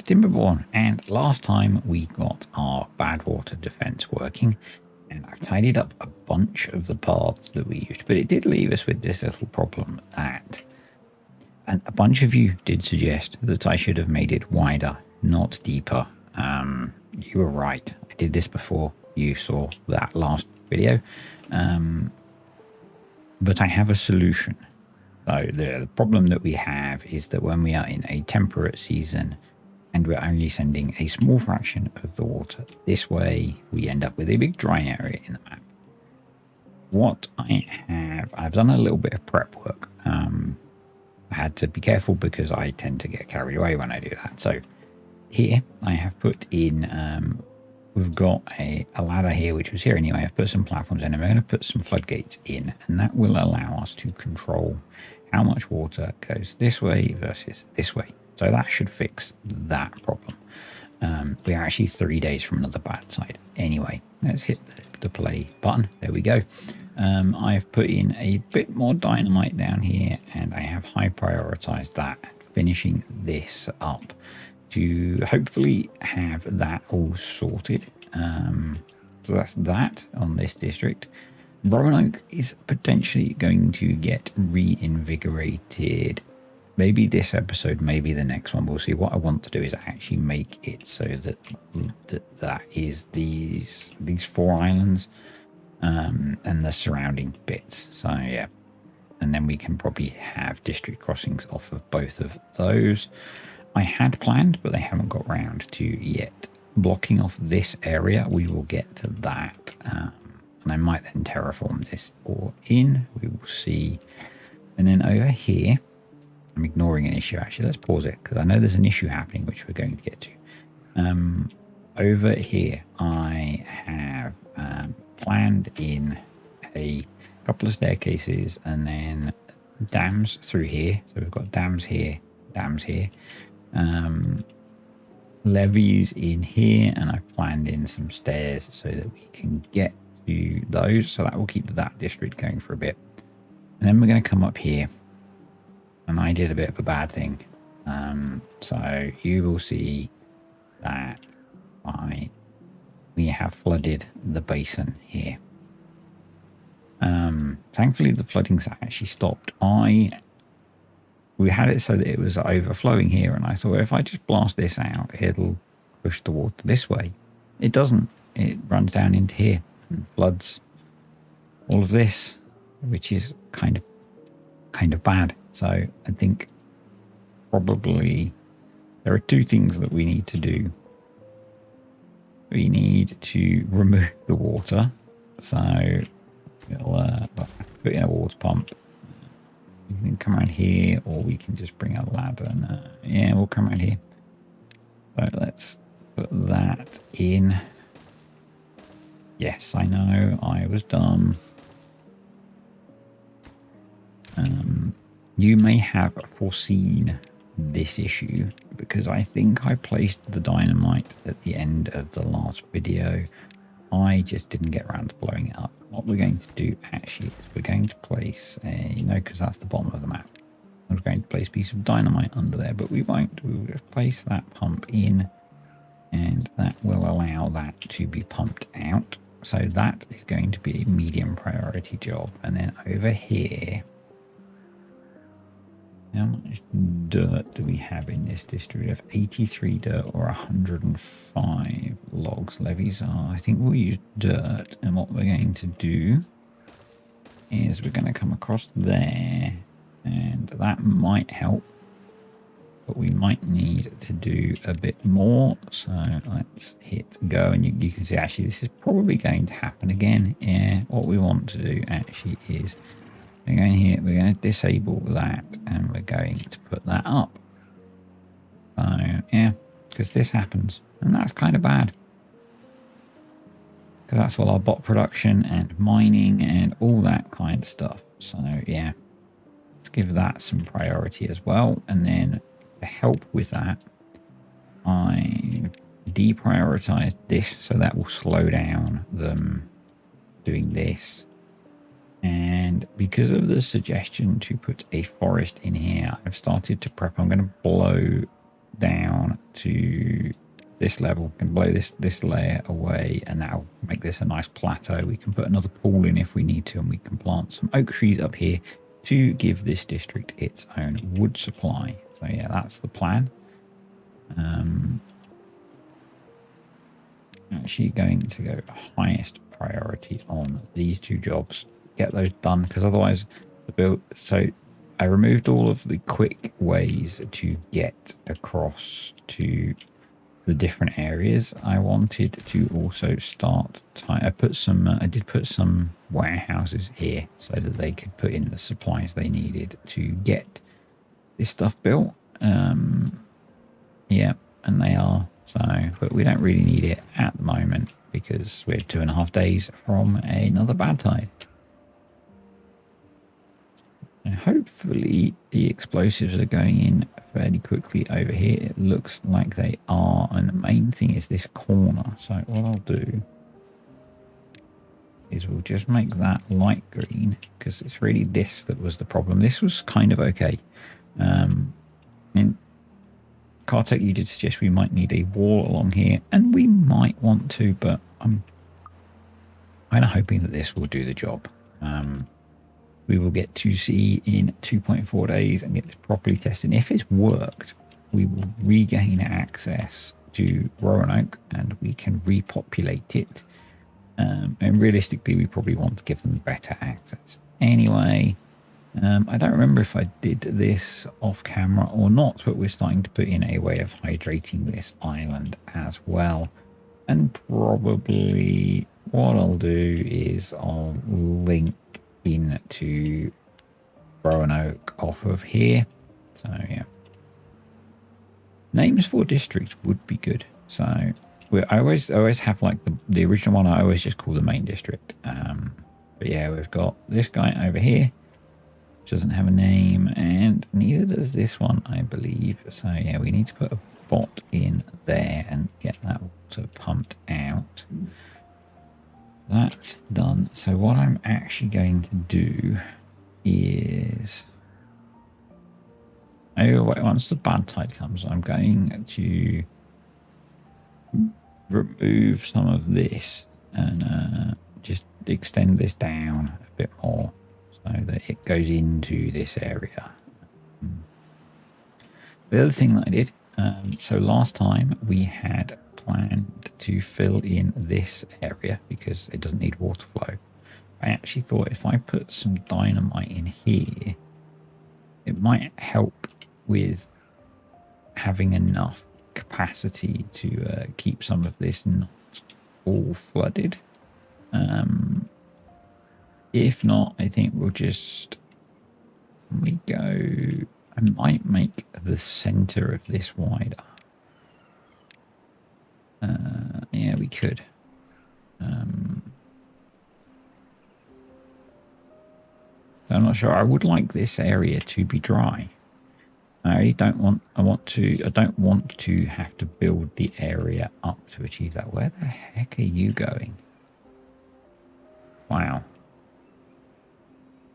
it's TimberBorn, and last time we got our bad water defense working, and I've tidied up a bunch of the paths that we used, but it did leave us with this little problem that, and a bunch of you did suggest that I should have made it wider, not deeper. You were right. I did this before you saw that last video, but I have a solution. So the problem that we have is that when we are in a temperate season and we're only sending a small fraction of the water this way, we end up with a big dry area in the map. What I've done a little bit of prep work. I had to be careful because I tend to get carried away when I do that. So here I have put in, we've got a ladder here, which was here anyway. I've put some platforms in and we're going to put some floodgates in, and that will allow us to control how much water goes this way versus this way. So that should fix that problem. We're actually 3 days from another bad side. Anyway, let's hit the play button. There we go. I've put in a bit more dynamite down here, and I have high prioritized that, finishing this up to hopefully have that all sorted. So that's that on this district. Roanoke is potentially going to get reinvigorated. Maybe this episode, maybe the next one. We'll see. What I want to do is actually make it so that that is these 4 islands and the surrounding bits. So yeah, and then we can probably have district crossings off of both of those. I had planned, but they haven't got round to yet. Blocking off this area, we will get to that. And I might then terraform this all in. We will see. And then over here, I'm ignoring an issue actually. Let's pause it because I know there's an issue happening which we're going to get to. Over here, I have planned in a couple of staircases and then dams through here. So we've got dams here, levees in here, and I've planned in some stairs so that we can get to those. So that will keep that district going for a bit. And then we're going to come up here, and I did a bit of a bad thing. So you will see that we have flooded the basin here. Thankfully the flooding's actually stopped. We had it so that it was overflowing here, and I thought if I just blast this out, it'll push the water this way. It doesn't. It runs down into here and floods all of this, which is kind of bad. So I think probably there are 2 things that we need to do. We need to remove the water. So we'll put in a water pump. We can come around here, or we can just bring a ladder. And, yeah, we'll come around here. So let's put that in. Yes, I know I was dumb. You may have foreseen this issue because I think I placed the dynamite at the end of the last video. I just didn't get around to blowing it up. What we're going to do actually is we're going to place because that's the bottom of the map. I'm going to place a piece of dynamite under there, but we won't. We will just place that pump in, and that will allow that to be pumped out. So that is going to be a medium priority job. And then over here, how much dirt do we have in this district? We have 83 dirt or 105 logs. Levies are, I think we'll use dirt. And what we're going to do is we're going to come across there, and that might help, but we might need to do a bit more. So let's hit go, and you can see actually this is probably going to happen again. Yeah, what we want to do actually is we're going here, we're going to disable that, and we're going to put that up. So yeah, because this happens, and that's kind of bad, because that's what our bot production and mining and all that kind of stuff. So yeah, let's give that some priority as well. And then to help with that, I deprioritized this, so that will slow down them doing this. And because of the suggestion to put a forest in here, I've started to prep. I'm going to blow down to this level, can blow this layer away, and that'll make this a nice plateau. We can put another pool in if we need to, and we can plant some oak trees up here to give this district its own wood supply. So yeah, that's the plan. Actually going to go highest priority on these two jobs, get those done, because otherwise the build. So I removed all of the quick ways to get across to the different areas. I wanted to also start I did put some warehouses here so that they could put in the supplies they needed to get this stuff built. Yeah, and they are. So, but we don't really need it at the moment because we're 2.5 days from another bad tide. And hopefully the explosives are going in fairly quickly over here. It looks like they are. And the main thing is this corner. So what I'll do is we'll just make that light green because it's really this that was the problem. This was kind of okay. And Cartech, you did suggest we might need a wall along here, and we might want to, but I'm kind of hoping that this will do the job. We will get to see in 2.4 days and get this properly tested. If it's worked, we will regain access to Roanoke and we can repopulate it. And realistically, we probably want to give them better access. Anyway, I don't remember if I did this off camera or not, but we're starting to put in a way of hydrating this island as well. And probably what I'll do is I'll link into Roanoke off of here. So yeah, names for districts would be good. So I always have like the original one. I always just call the main district. But yeah, we've got this guy over here, which doesn't have a name, and neither does this one, I believe. So yeah, we need to put a bot in there and get that water pumped out. That's done. So what I'm actually going to do is, once the bad tide comes, I'm going to remove some of this and just extend this down a bit more so that it goes into this area. The other thing that I did, so last time we had planned to fill in this area because it doesn't need water flow. I actually thought if I put some dynamite in here, it might help with having enough capacity to keep some of this not all flooded. If not, I think we'll just I might make the center of this wider. Yeah, we could. I'm not sure. I would like this area to be dry. I don't want to have to build the area up to achieve that. Where the heck are you going? Wow.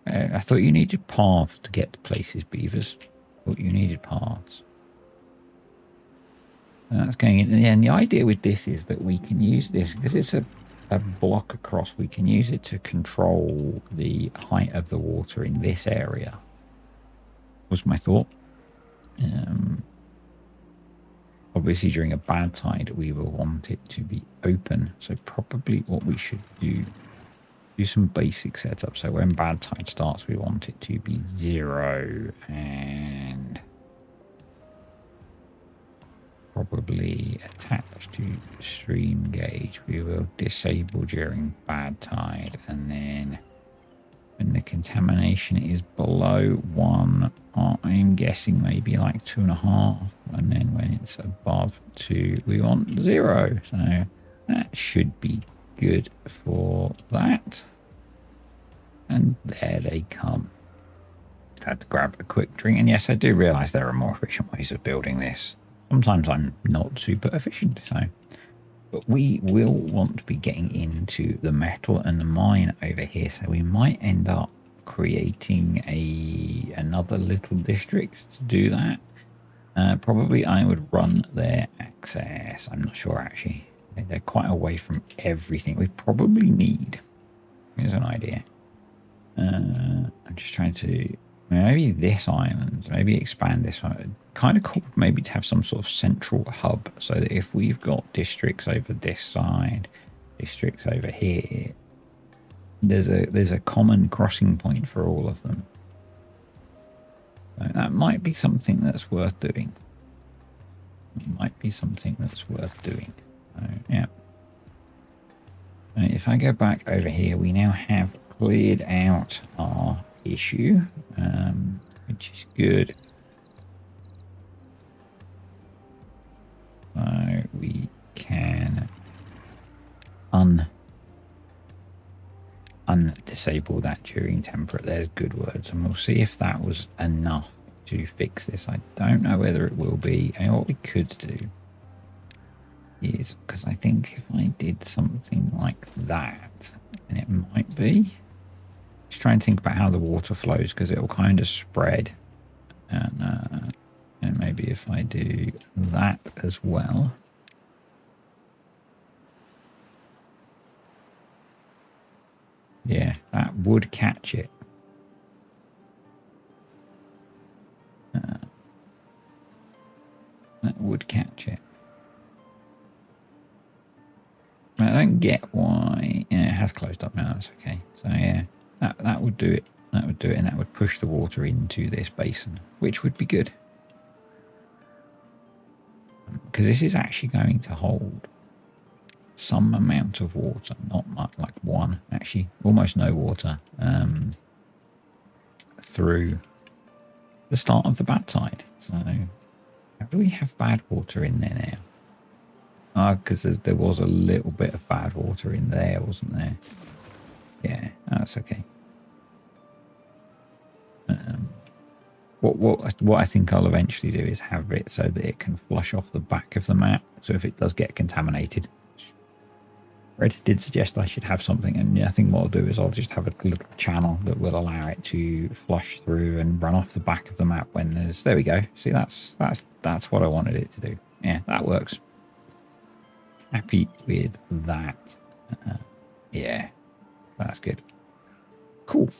I thought you needed paths to get to places, beavers. I thought you needed paths. And that's going in. And the idea with this is that we can use this, because it's a block across, we can use it to control the height of the water in this area, was my thought. Obviously, during a bad tide, we will want it to be open. So probably what we should do some basic setup. So when bad tide starts, we want it to be 0 and probably attached to stream gauge. We will disable during bad tide, and then when the contamination is below 1, I'm guessing maybe like 2.5, and then when it's above 2, we want 0. So that should be good for that. And there they come. Had to grab a quick drink. And yes, I do realize there are more efficient ways of building this. Sometimes I'm not super efficient, so. But we will want to be getting into the metal and the mine over here. So we might end up creating another little district to do that. Probably I would run their access. I'm not sure actually. They're quite away from everything we probably need. Here's an idea. I'm just trying to maybe this island, maybe expand this one. Kind of cool maybe to have some sort of central hub so that if we've got districts over this side, districts over here, there's a common crossing point for all of them. So that might be something that's worth doing. It might be something that's worth doing. So, yeah. If I go back over here, we now have cleared out our issue, which is good. So we can undisable that during temperate. There's good words, and we'll see if that was enough to fix this. I don't know whether it will be. And what we could do is, because I think if I did something like that, then it might be. Just try and think about how the water flows, because it will kind of spread. And maybe if I do that as well. Yeah, that would catch it. That would catch it. I don't get why. Yeah, it has closed up now. That's okay. So yeah, that would do it. That would do it, and that would push the water into this basin, which would be good. Because this is actually going to hold some amount of water, not much, like one, actually almost no water, through the start of the bad tide. So how do we have bad water in there now? Because there was a little bit of bad water in there, wasn't there? Yeah, that's okay. What I think I'll eventually do is have it so that it can flush off the back of the map. So if it does get contaminated, Reddit did suggest I should have something, and yeah, I think what I'll do is I'll just have a little channel that will allow it to flush through and run off the back of the map when there's. There we go. See, that's what I wanted it to do. Yeah, that works. Happy with that. Yeah, that's good. Cool.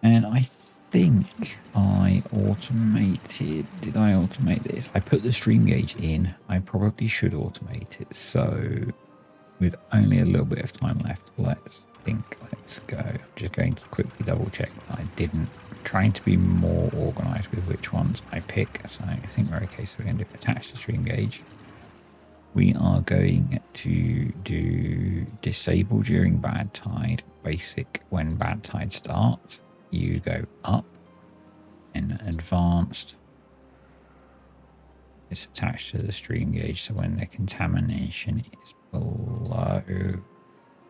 And I think I automated. Did I automate this? I put the stream gauge in. I probably should automate it. So with only a little bit of time left, let's think. Let's go. I'm just going to quickly double check that I didn't. I'm trying to be more organized with which ones I pick. So I think we're okay. So we're going to attach the stream gauge. We are going to do disable during bad tide, basic when bad tide starts. You go up, and advanced. It's attached to the stream gauge, so when the contamination is below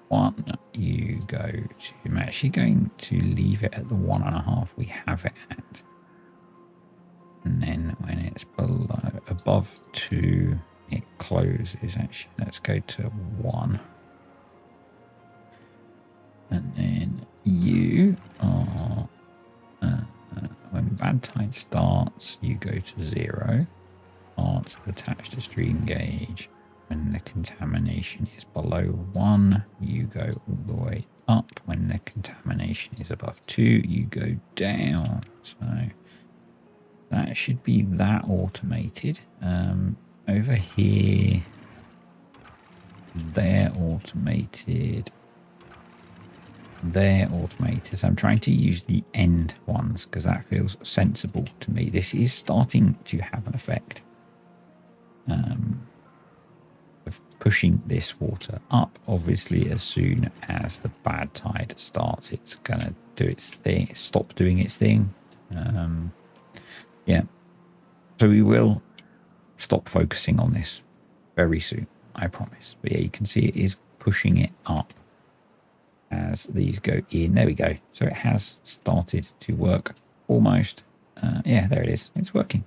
1, you go to. I'm actually going to leave it at the 1.5 we have it at. And then when it's above 2, it closes. Actually, let's go to 1. And then you are, when bad tide starts, you go to 0. Starts attached to stream gauge. When the contamination is below 1, you go all the way up. When the contamination is above 2, you go down. So that should be that automated. Over here, they're automated. They're automated. So I'm trying to use the end ones because that feels sensible to me. This is starting to have an effect of pushing this water up. Obviously, as soon as the bad tide starts, it's going to do its thing, stop doing its thing. Yeah. So we will stop focusing on this very soon, I promise. But yeah, you can see it is pushing it up as these go in. There we go. So it has started to work almost. Yeah, there it is. It's working.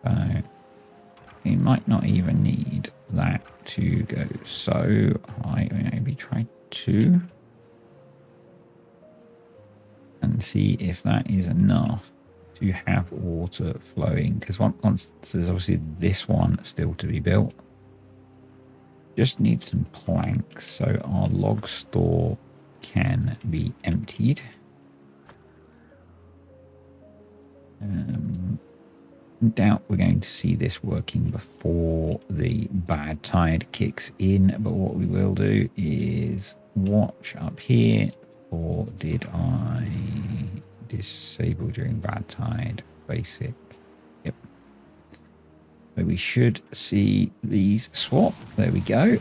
So you might not even need that to go so high. Maybe try 2. And and see if that is enough to have water flowing, because once there's obviously this one still to be built. Just need some planks so our log store can be emptied. I doubt we're going to see this working before the bad tide kicks in, but what we will do is watch up here for did I disable during bad tide basic. Yep. So we should see these swap. There we go.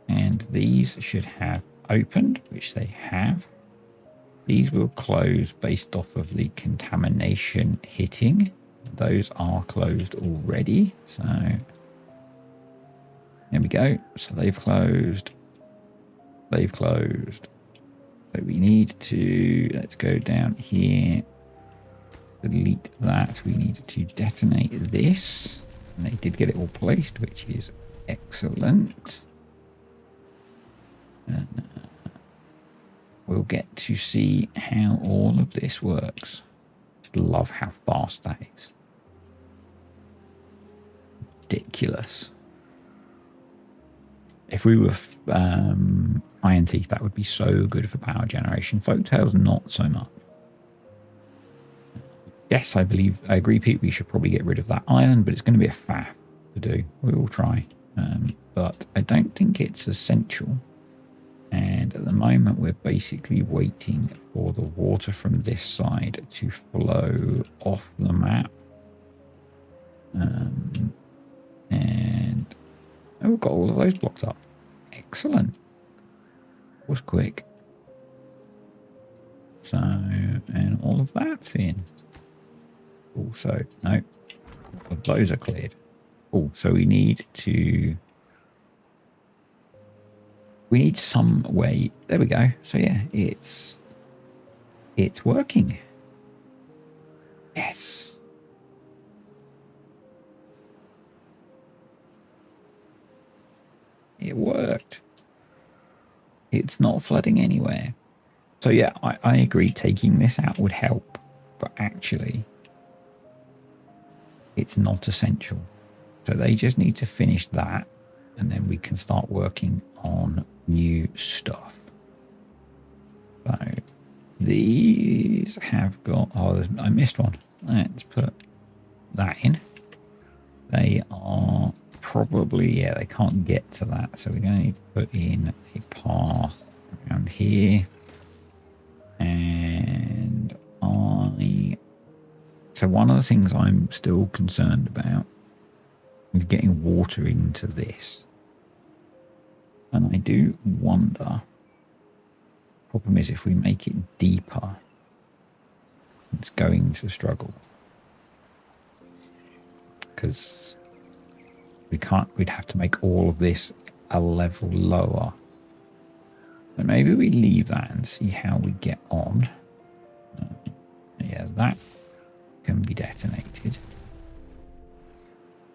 And these should have opened, which they have. These will close based off of the contamination hitting. Those are closed already. So there we go. So they've closed. They've closed. So we need to, let's go down here. Delete that. We need to detonate this. And they did get it all placed, which is excellent. We'll get to see how all of this works. Just love how fast that is. Ridiculous. If we were Iron Teeth, that would be so good for power generation. Folktails, not so much. Yes, I agree, Pete. We should probably get rid of that island, but it's going to be a faff to do. We will try. But I don't think it's essential. And at the moment, we're basically waiting for the water from this side to flow off the map. And we've got all of those blocked up. Excellent. Was quick. So, and all of that's in. Also, no, those are cleared. Oh, so we need some way. There we go. So yeah, it's working. Yes. It worked. It's not flooding anywhere. So yeah, I agree. Taking this out would help, but actually it's not essential. So they just need to finish that, and then we can start working on new stuff. So these have got, oh, I missed one. Let's put that in. They are probably, yeah, they can't get to that. So we're going to need to put in a path around here. And so one of the things I'm still concerned about is getting water into this. And I do wonder, problem is if we make it deeper, it's going to struggle. Because we'd have to make all of this a level lower. But maybe we leave that and see how we get on. Yeah, that can be detonated.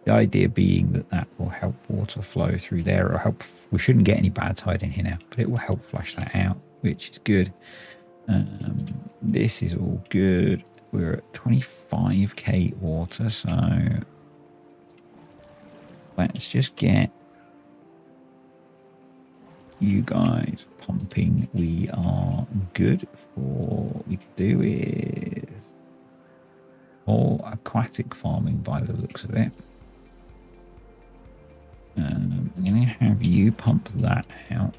The idea being that will help water flow through there, or help. We shouldn't get any bad tide in here now, but it will help flush that out, which is good. This is all good. We're at 25k water, so let's just get you guys pumping. We are good for what we could do with all aquatic farming by the looks of it. I'm going to have you pump that out.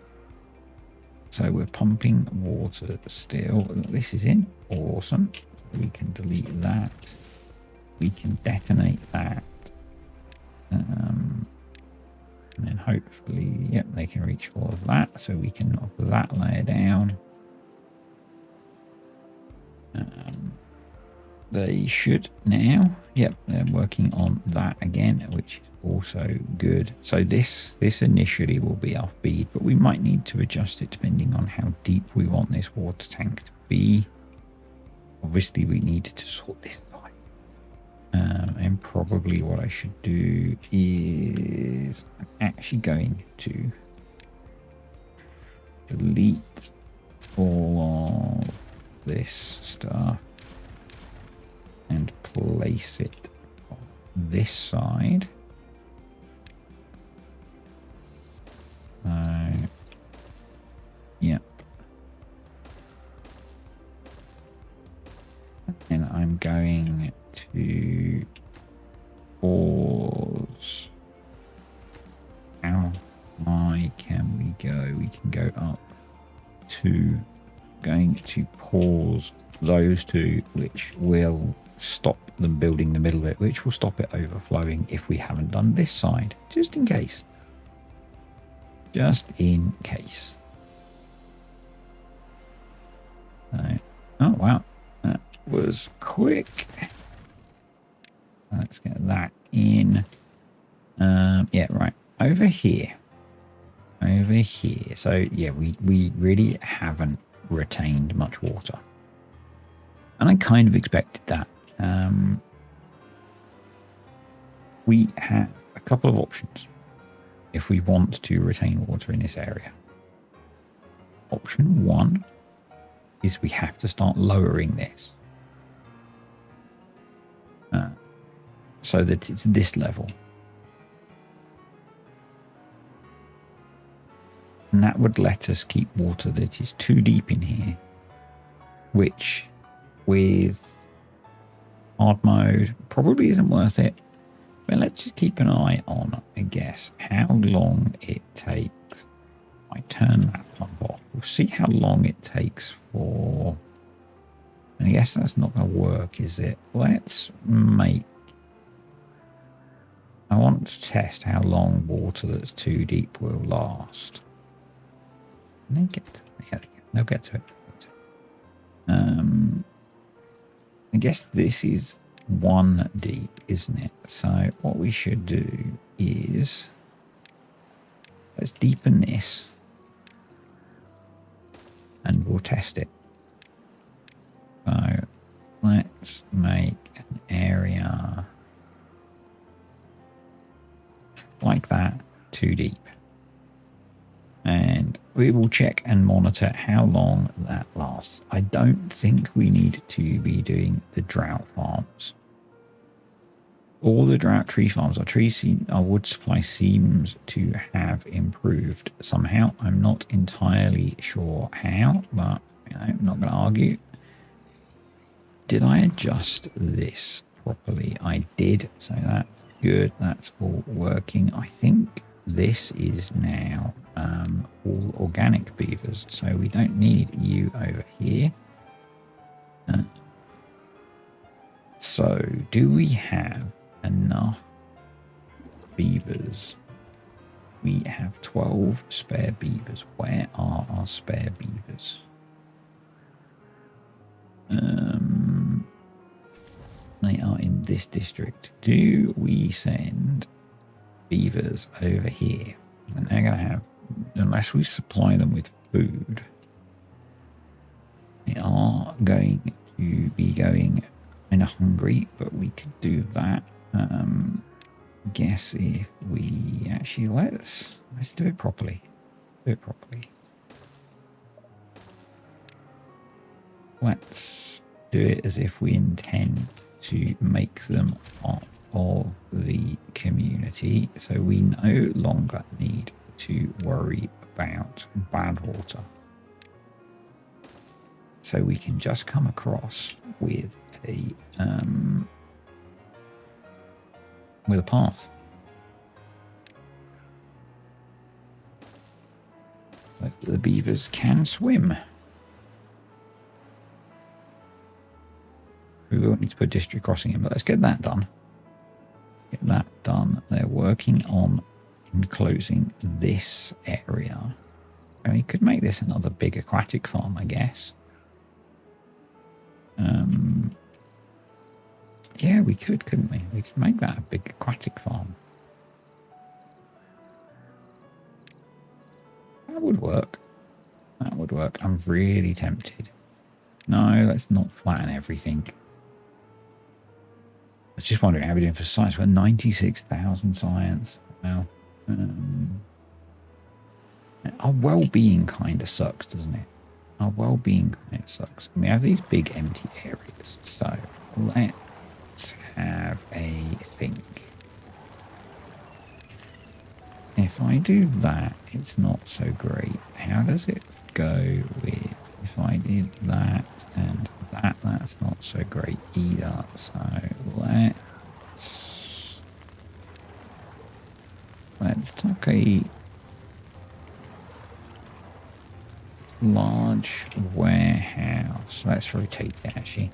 So we're pumping water still. This is in. Awesome. We can delete that. We can detonate that. And then hopefully, yep, they can reach all of that. So we can knock that layer down. They should now. Yep, they're working on that again, which is also good. So this initially will be our feed, but we might need to adjust it depending on how deep we want this water tank to be. Obviously, we need to sort this out. And probably what I should do is I'm actually going to delete all of this stuff and place it on this side. Yep. And I'm going to pause. How high can we go? We can go up to, going to pause those two, which will stop them building the middle bit, which will stop it overflowing if we haven't done this side, just in case. Just in case. Oh, wow. That was quick. Let's get that in. Yeah, right. Over here. Over here. So, yeah, we really haven't retained much water. And I kind of expected that. We have a couple of options if we want to retain water in this area. Option one is we have to start lowering this so that it's this level. And that would let us keep water that is too deep in here, which with hard mode probably isn't worth it. But let's just keep an eye on, I guess, how long it takes. I turn that pump off. We'll see how long it takes for... And I guess that's not going to work, is it? Let's make... I want to test how long water that's too deep will last. And they get... Yeah, they'll get to it. I guess this is 1 deep, isn't it? So what we should do is... Let's deepen this. And we'll test it. So let's make an area like that, 2 deep. And we will check and monitor how long that lasts. I don't think we need to be doing the drought farms. All the drought tree farms, our wood supply seems to have improved somehow. I'm not entirely sure how, but I'm not going to argue. Did I adjust this properly? I did, so that's good. That's all working. I think this is now all organic beavers, so we don't need you over here. So do we have enough beavers? We have 12 spare beavers. Where are our spare beavers? They are in this district. Do we send beavers over here? And they're going to have, unless we supply them with food, they are going to be going kind of hungry, but we could do that. Guess if we actually let's do it properly. Do it properly. Let's do it as if we intend to make them part of the community, so we no longer need to worry about bad water. So we can just come across with a path. But the beavers can swim. We will need to put district crossing in, but let's get that done. Get that done. They're working on enclosing this area. And we could make this another big aquatic farm, I guess. Yeah, we could, couldn't we? We could make that a big aquatic farm. That would work. That would work. I'm really tempted. No, let's not flatten everything. I was just wondering how we're doing for science. We're 96,000 science. Well, our well-being kind of sucks, doesn't it? Our well-being kind of sucks. We have these big empty areas. So let's have a think. If I do that, it's not so great. How does it go with if I did that and that? That's not so great either. So let's take a large warehouse. Let's rotate it actually.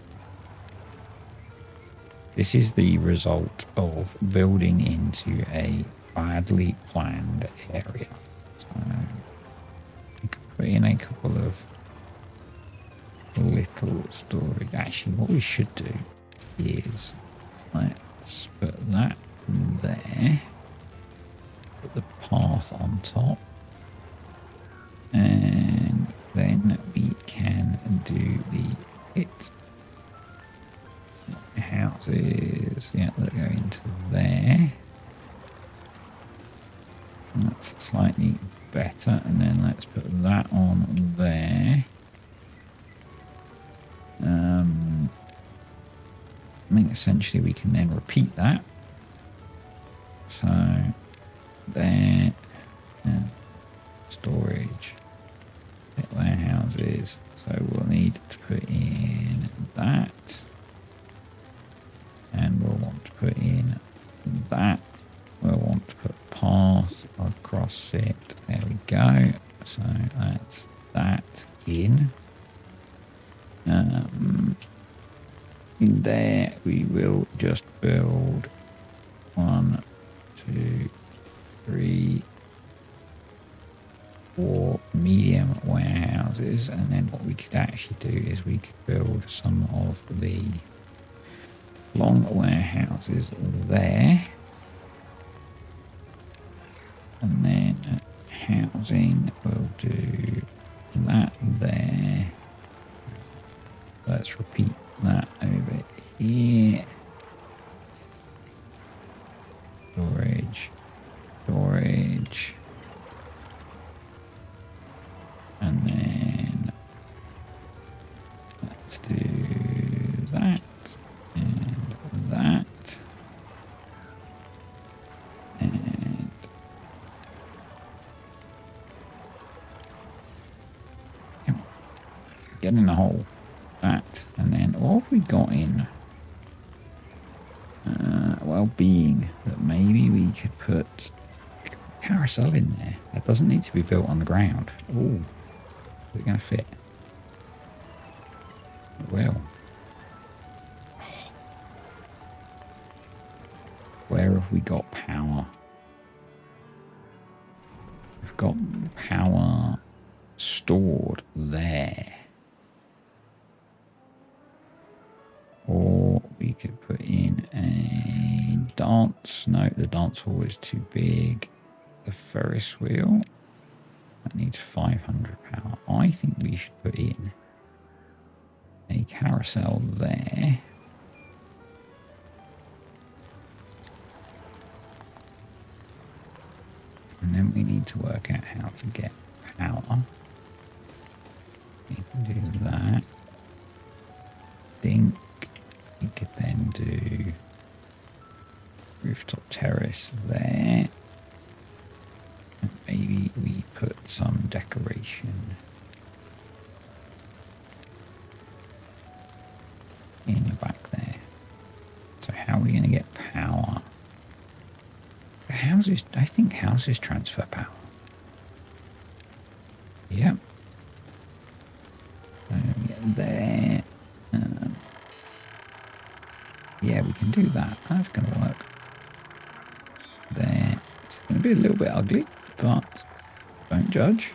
This is the result of building into a badly planned area. So we could put in a couple of little storage. Actually, what we should do is let's put that there. Put the path on top. And then we can do the pit. Houses, yeah, that go into there. That's slightly better, and then let's put that on there. I think essentially we can then repeat that. So there, and storage, warehouses. So we'll need to put in that. And we'll want to put in that. We'll want to put path across it. There we go. So that's that in. In there we will just build 1, 2, 3, 4 medium warehouses, and then what we could actually do is we could build some of the long warehouses there, and then housing we'll do that there. Let's repeat that over here. Storage, and then let's do that and that, and get in the hole. That, and then what have we got in well-being that maybe we could put a carousel in there? That doesn't need to be built on the ground. Oh, is it going to fit? It will. Where have we got power? We've got power stored there. Or we could put in a dance. No, the dance hall is too big. The Ferris wheel, that needs 500 power. I think we should put in a carousel there. And then we need to work out how to get power. We can do that. Think we could then do rooftop terrace there. And maybe we put some decoration in the back there. So how are we going to get power? Houses, I think houses transfer power. Yep. So there. Yeah, we can do that. That's going to work. There. It's going to be a little bit ugly, but don't judge.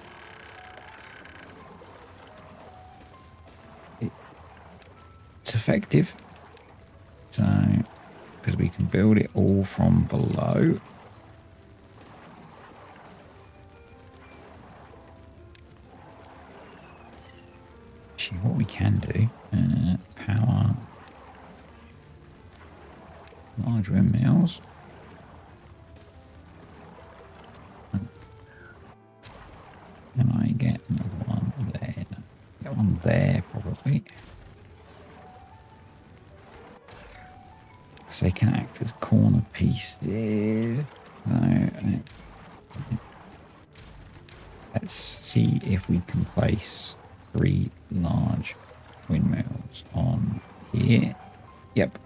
It's effective. So, because we can build it all from below. Actually, what we can do, power large windmills. get one there probably. So they can act as corner pieces. Let's see if we can place 3 large windmills on here. Yep.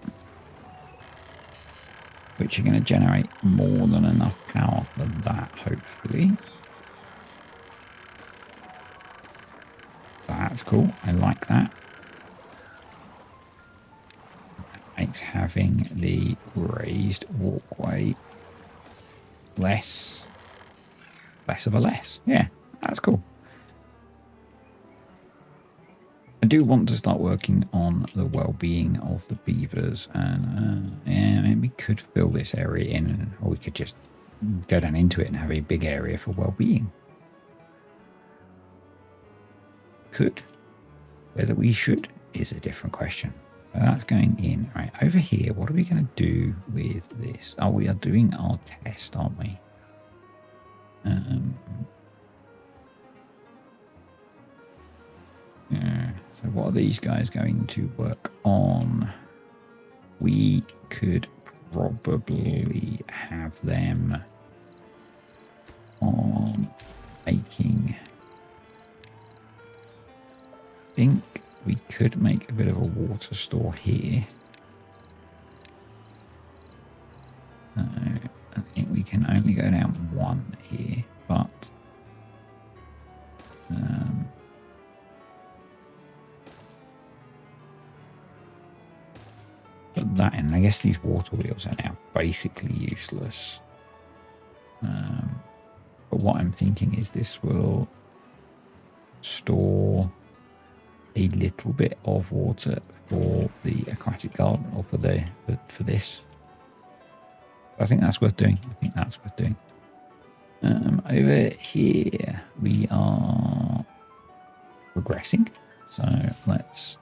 Which are going to generate more than enough power for that, hopefully. That's cool. I like that. Makes having the raised walkway less of a less. Yeah, that's cool. I do want to start working on the well-being of the beavers, and yeah, maybe we could fill this area in, or we could just go down into it and have a big area for well-being. Could. Whether we should is a different question. That's going in. Right, over here, what are we going to do with this? Oh, we are doing our test, aren't we? Yeah. So what are these guys going to work on? We could probably have them on making... I think we could make a bit of a water store here. I think we can only go down 1 here, but put that in. I guess these water wheels are now basically useless. But what I'm thinking is this will store a little bit of water for the aquatic garden, or for this. I think that's worth doing. Over here we are regressing, so let's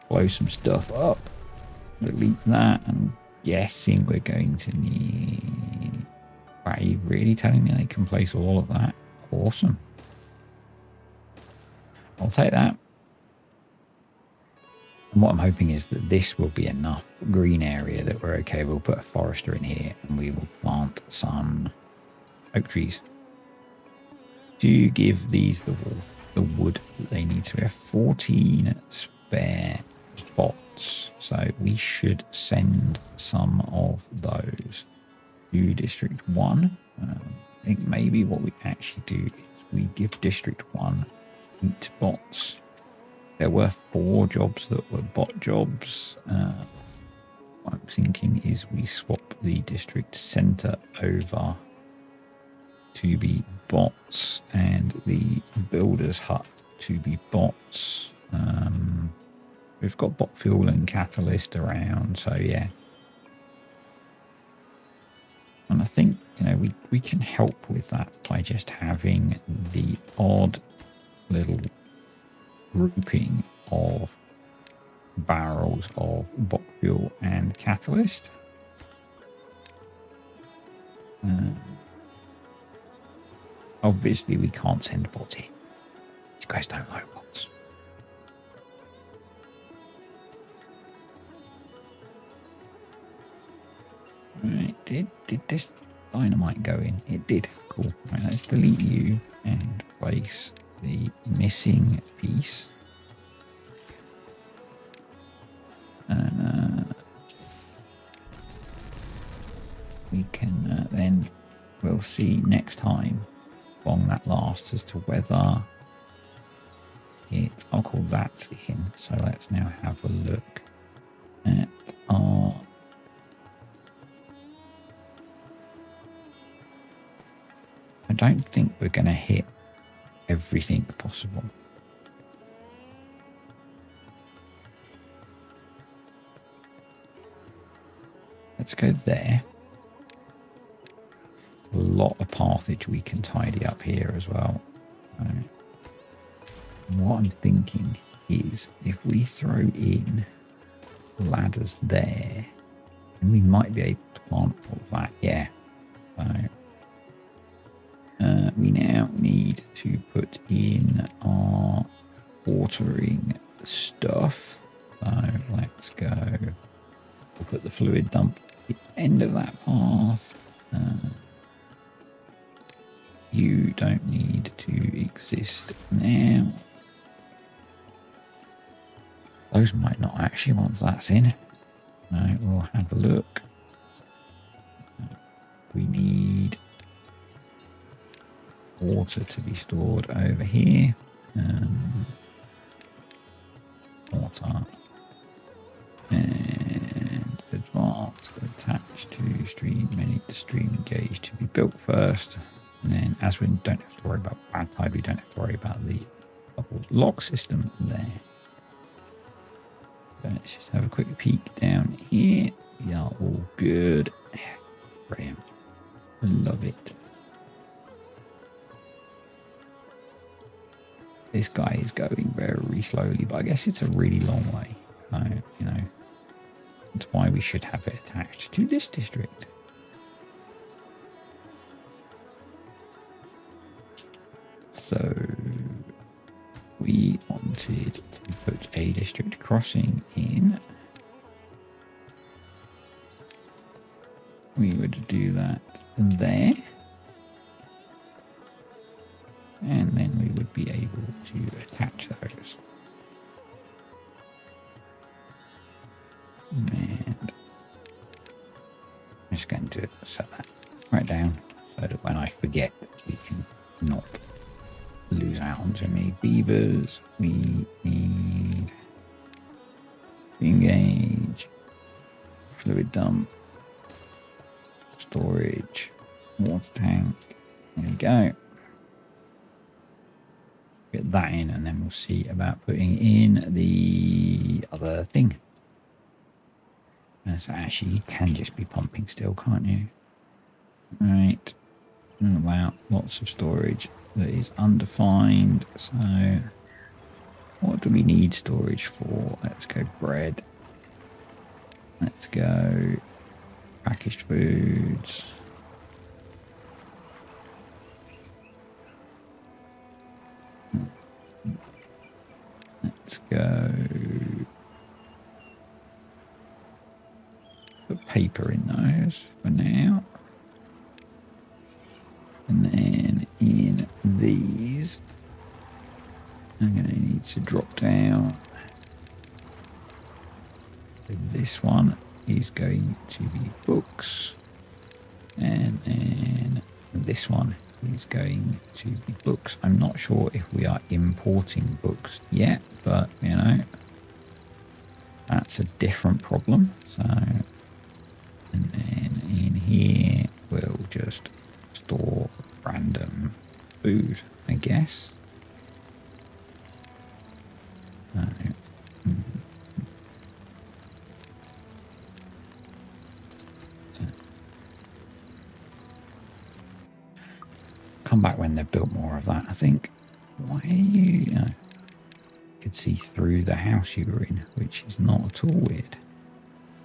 blow some stuff up. Delete that. I'm guessing we're going to need... Are you really telling me they can place all of that? Awesome. I'll take that. And what I'm hoping is that this will be enough green area that we're okay. We'll put a forester in here and we will plant some oak trees to give these the wood that they need. So we have 14 spare spots. So we should send some of those to District 1. I think maybe what we actually do is we give District 1 8 bots. There were 4 jobs that were bot jobs. What I'm thinking is we swap the district center over to be bots and the builder's hut to be bots. We've got bot fuel and catalyst around, so yeah. And I think, you know, we can help with that by just having the odd little grouping of barrels of bot fuel and catalyst. Obviously we can't send bots in. These guys don't like bots. Right, did this dynamite go in? It did. Cool. Right, let's delete you and place the missing piece. And we can then we'll see next time how long that lasts as to whether it... I'll call that in. So let's now have a look at our... I don't think we're going to hit everything possible. Let's go there. A lot of pathage we can tidy up here as well. What I'm thinking is if we throw in ladders there, and we might be able to plant all of that. Yeah. So we now need to put in our watering stuff. So let's go. We'll put the fluid dump at the end of that path. You don't need to exist now. Those might not actually once that's in. No, we'll have a look. We need water to be stored over here. Water and advanced attached to stream. May need the stream engaged to be built first. And then as we don't have to worry about bad tide, we don't have to worry about the double lock system there. So let's just have a quick peek down here. We are all good. Brilliant. I love it. This guy is going very slowly, but I guess it's a really long way. So, you know, that's why we should have it attached to this district. So we wanted to put a district crossing in. We would do that there. And then we would be able to attach those. And I'm just going to set that right down so that when I forget, we can not lose out on too many beavers. We need to engage, fluid dump, storage, water tank. There we go. Get that in, and then we'll see about putting in the other thing. So actually, you can just be pumping still, can't you? Right. Oh, wow, lots of storage that is undefined. So what do we need storage for? Let's go bread. Let's go packaged foods. Let's go put paper in those for now. And then in these, I'm going to need to drop down. This one is going to be books. And then this one is going to be books. I'm not sure if we are importing books yet, but you know, that's a different problem. So, and then in here, we'll just store random food, I guess. Come back when they've built more of that, I think. Why are you know, you could see through the house you were in, which is not at all weird.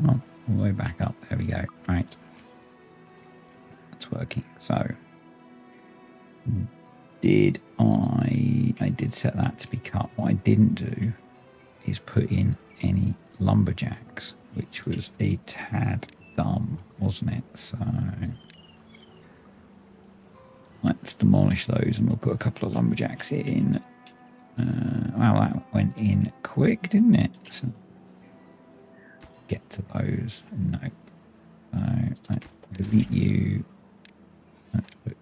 Oh, all the way back up. There we go. Right. It's working. So did I did set that to be cut. What I didn't do is put in any lumberjacks, which was a tad dumb, wasn't it? So let's demolish those and we'll put a couple of lumberjacks in. Wow, that went in quick, didn't it? So get to those. Nope. So let's delete you. Let's put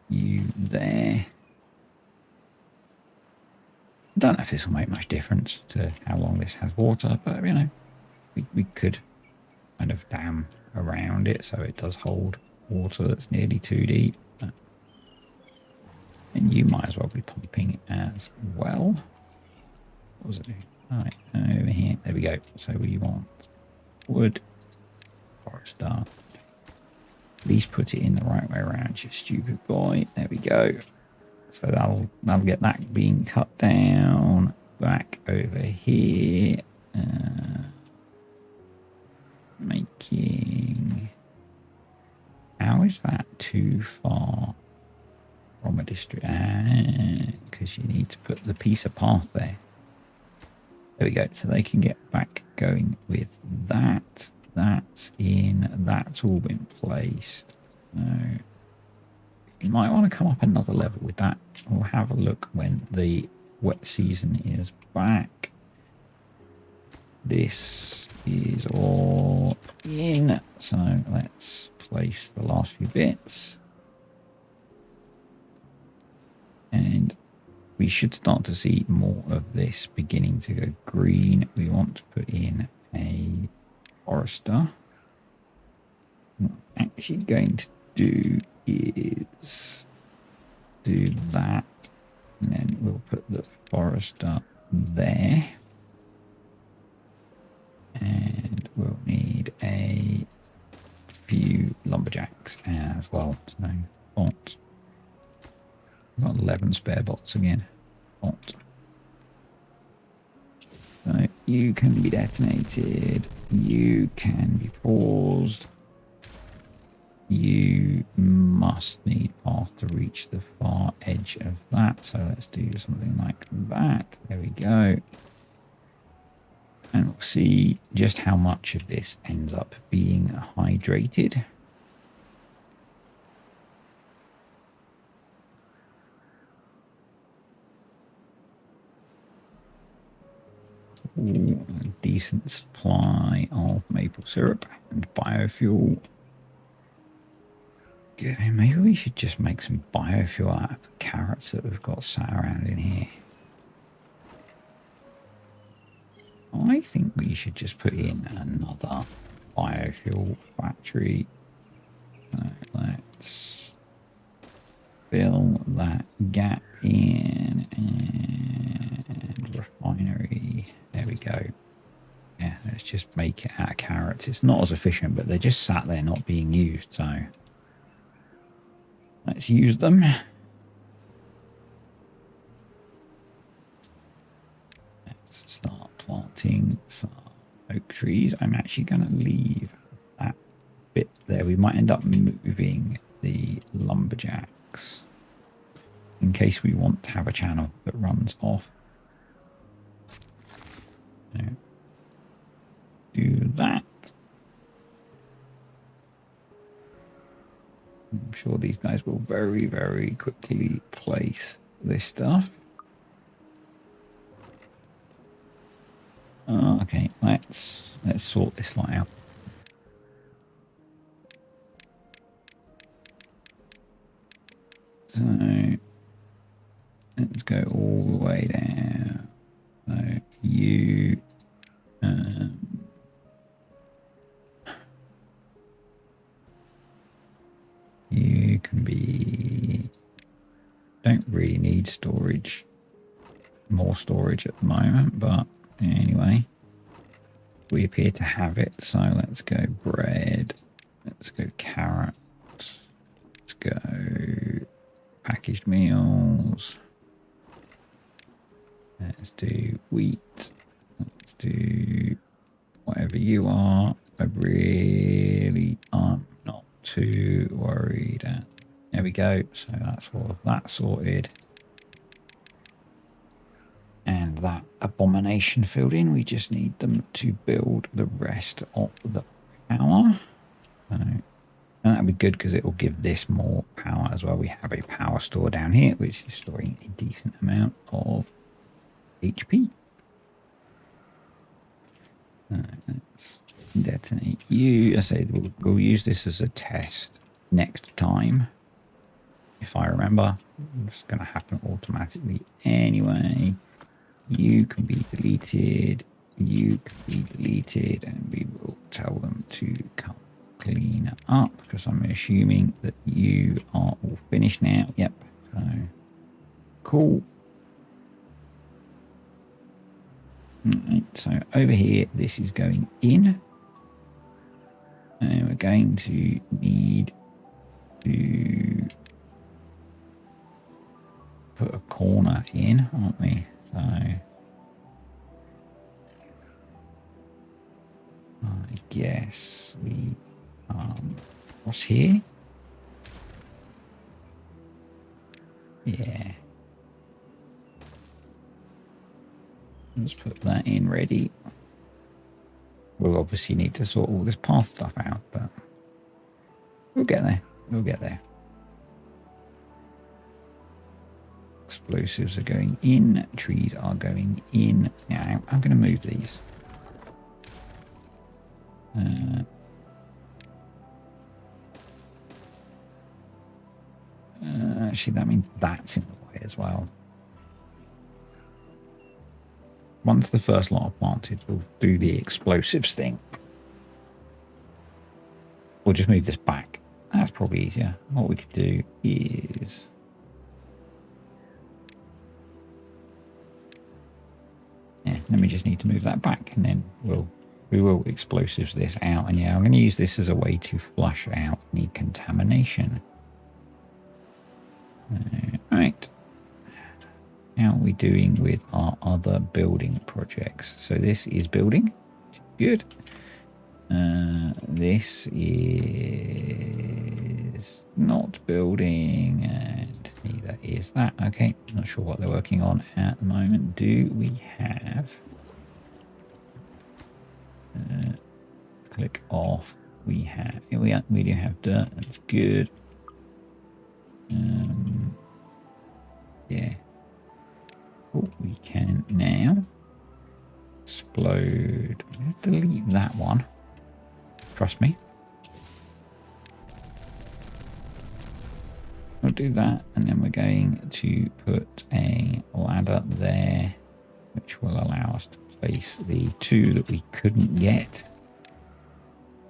you there. I don't know if this will make much difference to how long this has water, but you know, we could kind of dam around it so it does hold water that's nearly 2 deep. And you might as well be pumping as well. What was it doing? Right, over here. There we go. So we want wood, forest start. Please put it in the right way around, you stupid boy. There we go. So that'll get that being cut down. Back over here. Making. How is that too far from a district? Because you need to put the piece of path there. There we go. So they can get back going with that. That's in. That's all been placed. So you might want to come up another level with that. We'll have a look when the wet season is back. This is all in. So let's place the last few bits. And we should start to see more of this beginning to go green. We want to put in a forester. What I'm actually going to do is do that. And then we'll put the forester there. And we'll need a few lumberjacks as well. So bot. I've got 11 spare bots again. Bot. So you can be detonated. You can be paused. You must need path to reach the far edge of that. So let's do something like that. There we go. And we'll see just how much of this ends up being hydrated. Ooh, a decent supply of maple syrup and biofuel. Yeah, maybe we should just make some biofuel out of the carrots that we've got sat around in here. I think we should just put in another biofuel factory. Let's fill that gap in and refinery. There we go. Yeah, let's just make it out of carrots. It's not as efficient, but they're just sat there not being used. So let's use them. Let's start planting some oak trees. I'm actually going to leave that bit there. We might end up moving the lumberjacks in case we want to have a channel that runs off. So do that. I'm sure these guys will very, very quickly place this stuff. Okay, let's sort this lot out. So let's go all the way down. So you you can be, don't really need storage, more storage at the moment, but anyway, we appear to have it. So let's go bread, let's go carrots, let's go packaged meals, let's do wheat, let's do whatever you are. I really am not too worried. There we go. So that's all of that sorted. And that abomination filled in. We just need them to build the rest of the power. So, and that'll be good because it will give this more power as well. We have a power store down here, which is storing a decent amount of HP. Let's detonate you. I say we'll use this as a test next time. If I remember, it's going to happen automatically anyway. You can be deleted. You can be deleted, and we will tell them to come clean up because I'm assuming that you are all finished now. Yep. So cool. Right, so over here, this is going in. And we're going to need to put a corner in, aren't we? So I guess we what's here? Yeah. Let's put that in ready. We'll obviously need to sort all this path stuff out, but we'll get there. We'll get there. Explosives are going in. Trees are going in. Now, I'm going to move these. Actually, that means that's in the way as well. Once the first lot are planted, we'll do the explosives thing. We'll just move this back. That's probably easier. What we could do is... yeah, then we just need to move that back, and then we will explosives this out. And yeah, I'm going to use this as a way to flush out any contamination. Right. How are we doing with our other building projects? So this is building. Good. This is not building, and neither is that. Okay, not sure what they're working on at the moment. Do we have... click off. We have... we do have dirt. That's good. Yeah. Oh, we can now explode. Let's delete that one. Trust me. We'll do that, and then we're going to put a ladder there, which will allow us to place the two that we couldn't get.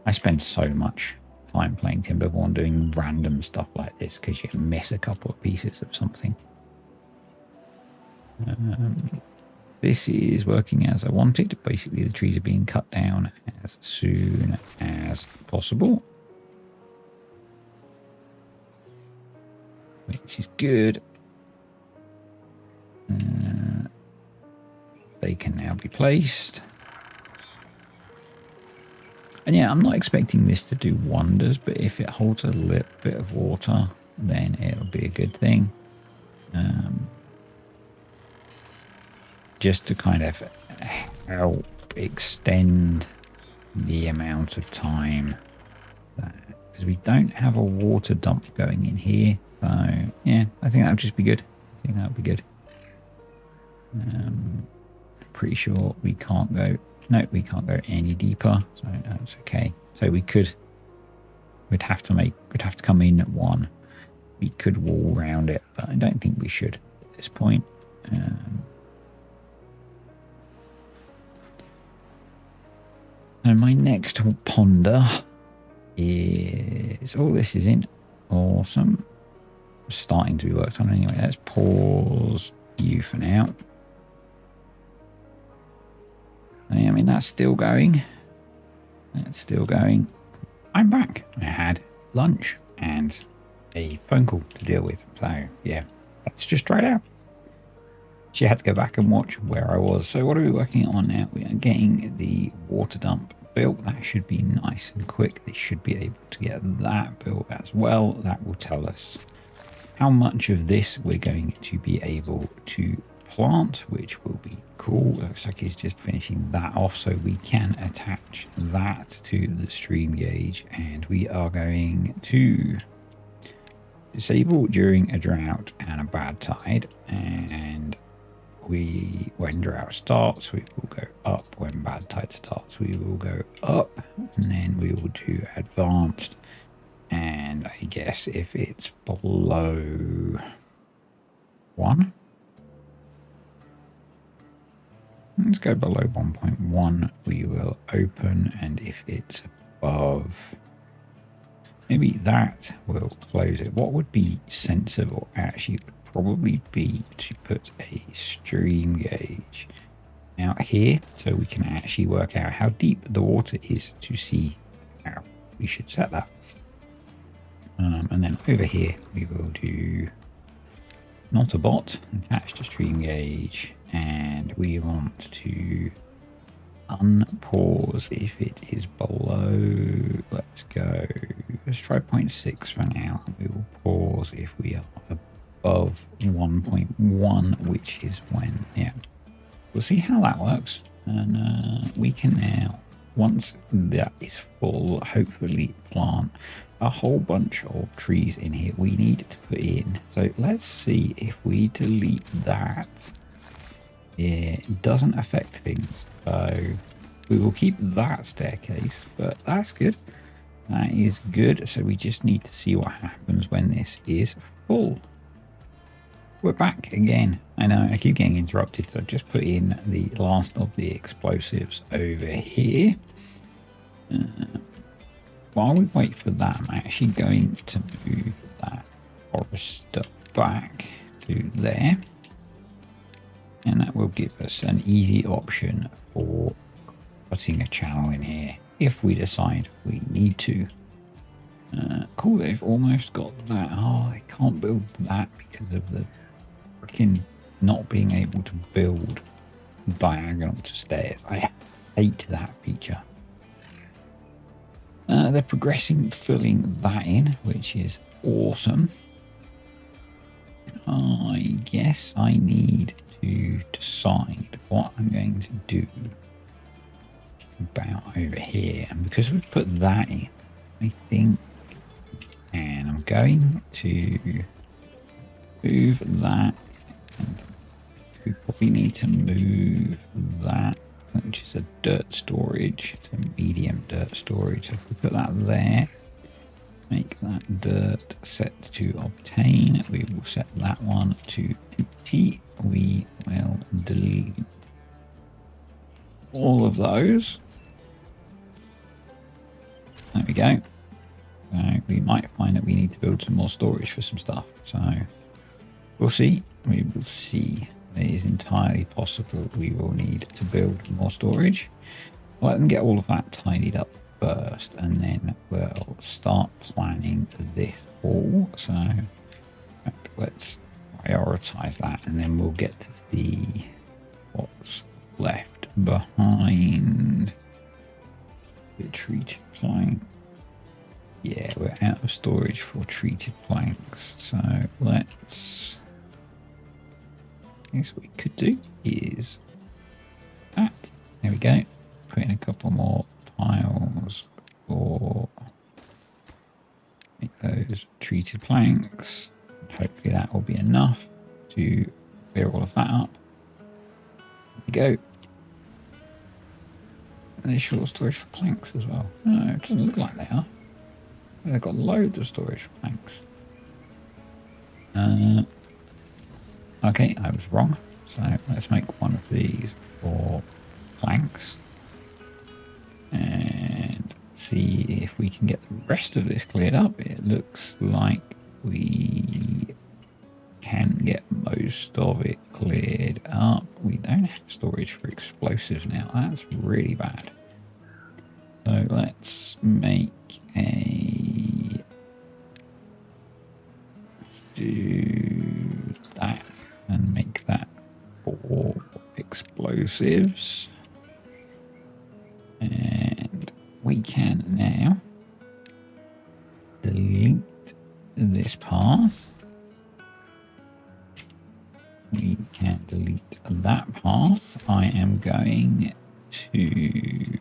I spend so much time playing TimberBorn doing random stuff like this because you miss a couple of pieces of something. This is working as I wanted. Basically, the trees are being cut down as soon as possible, which is good. They can now be placed. And yeah, I'm not expecting this to do wonders, but if it holds a little bit of water, then it'll be a good thing. Just to kind of help extend the amount of time, because we don't have a water dump going in here. So yeah, I think that would just be good. I think that would be good. Pretty sure we can't go. No, we can't go any deeper. So that's okay. So we'd have to come in at one. We could wall around it, but I don't think we should at this point. And my next ponder is... oh, this is in. Awesome. Starting to be worked on anyway. Let's pause you for now. I mean, that's still going. That's still going. I'm back. I had lunch and a phone call to deal with. So, yeah, that's just straight out. She had to go back and watch where I was. So what are we working on now? We are getting the water dump built. That should be nice and quick. They should be able to get that built as well. That will tell us how much of this we're going to be able to plant, which will be cool. Looks like he's just finishing that off, so we can attach that to the stream gauge, and we are going to disable during a drought and a bad tide, and when drought starts we will go up, when bad tide starts we will go up, and then we will do advanced, and I guess if it's below 1, let's go below 1.1, we will open, and if it's above, maybe that will close it. What would be sensible actually would probably be to put a stream gauge out here so we can actually work out how deep the water is to see how we should set that. And then over here we will do not a bot, attached to stream gauge, and we want to unpause if it is below, let's go, let's try 0.6 for now. We will pause if we are above 1.1, which is when, yeah, we'll see how that works. And we can now, once that is full, hopefully plant a whole bunch of trees in here we need to put in. So let's see if we delete that. It doesn't affect things. So we will keep that staircase, but that's good. That is good. So we just need to see what happens when this is full. We're back again. I know I keep getting interrupted, so I've just put in the last of the explosives over here. While we wait for that, I'm actually going to move that forester back to there. And that will give us an easy option for putting a channel in here if we decide we need to. Cool, they've almost got that. Oh, I can't build that because of the freaking not being able to build diagonal to stairs. I hate that feature. They're progressing, filling that in, which is awesome. I guess I need to decide what I'm going to do about over here. And because we've put that in, I think, and I'm going to move that. And we probably need to move that, which is a dirt storage, it's a medium dirt storage. So if we put that there, make that dirt set to obtain, we will set that one to empty. We will delete all of those. There we go. So we might find that we need to build some more storage for some stuff. So we'll see. We will see. It is entirely possible we will need to build more storage. Let them get all of that tidied up first, and then we'll start planning this all. So let's prioritize that, and then we'll get to see what's left behind. The treated plank. Yeah, we're out of storage for treated planks. So let's. I guess what we could do is that. There we go. Put in a couple more piles for make those treated planks. Hopefully that will be enough to clear all of that up. There we go. And there's short storage for planks as well. No, it doesn't look like they are. They've got loads of storage for planks. Okay, I was wrong. So let's make one of these for planks. And see if we can get the rest of this cleared up. It looks like we can get most of it cleared up. We don't have storage for explosives now. That's really bad. So let's make a... Let's do that and make that for explosives. And we can now delete this path. We can delete that path. I am going to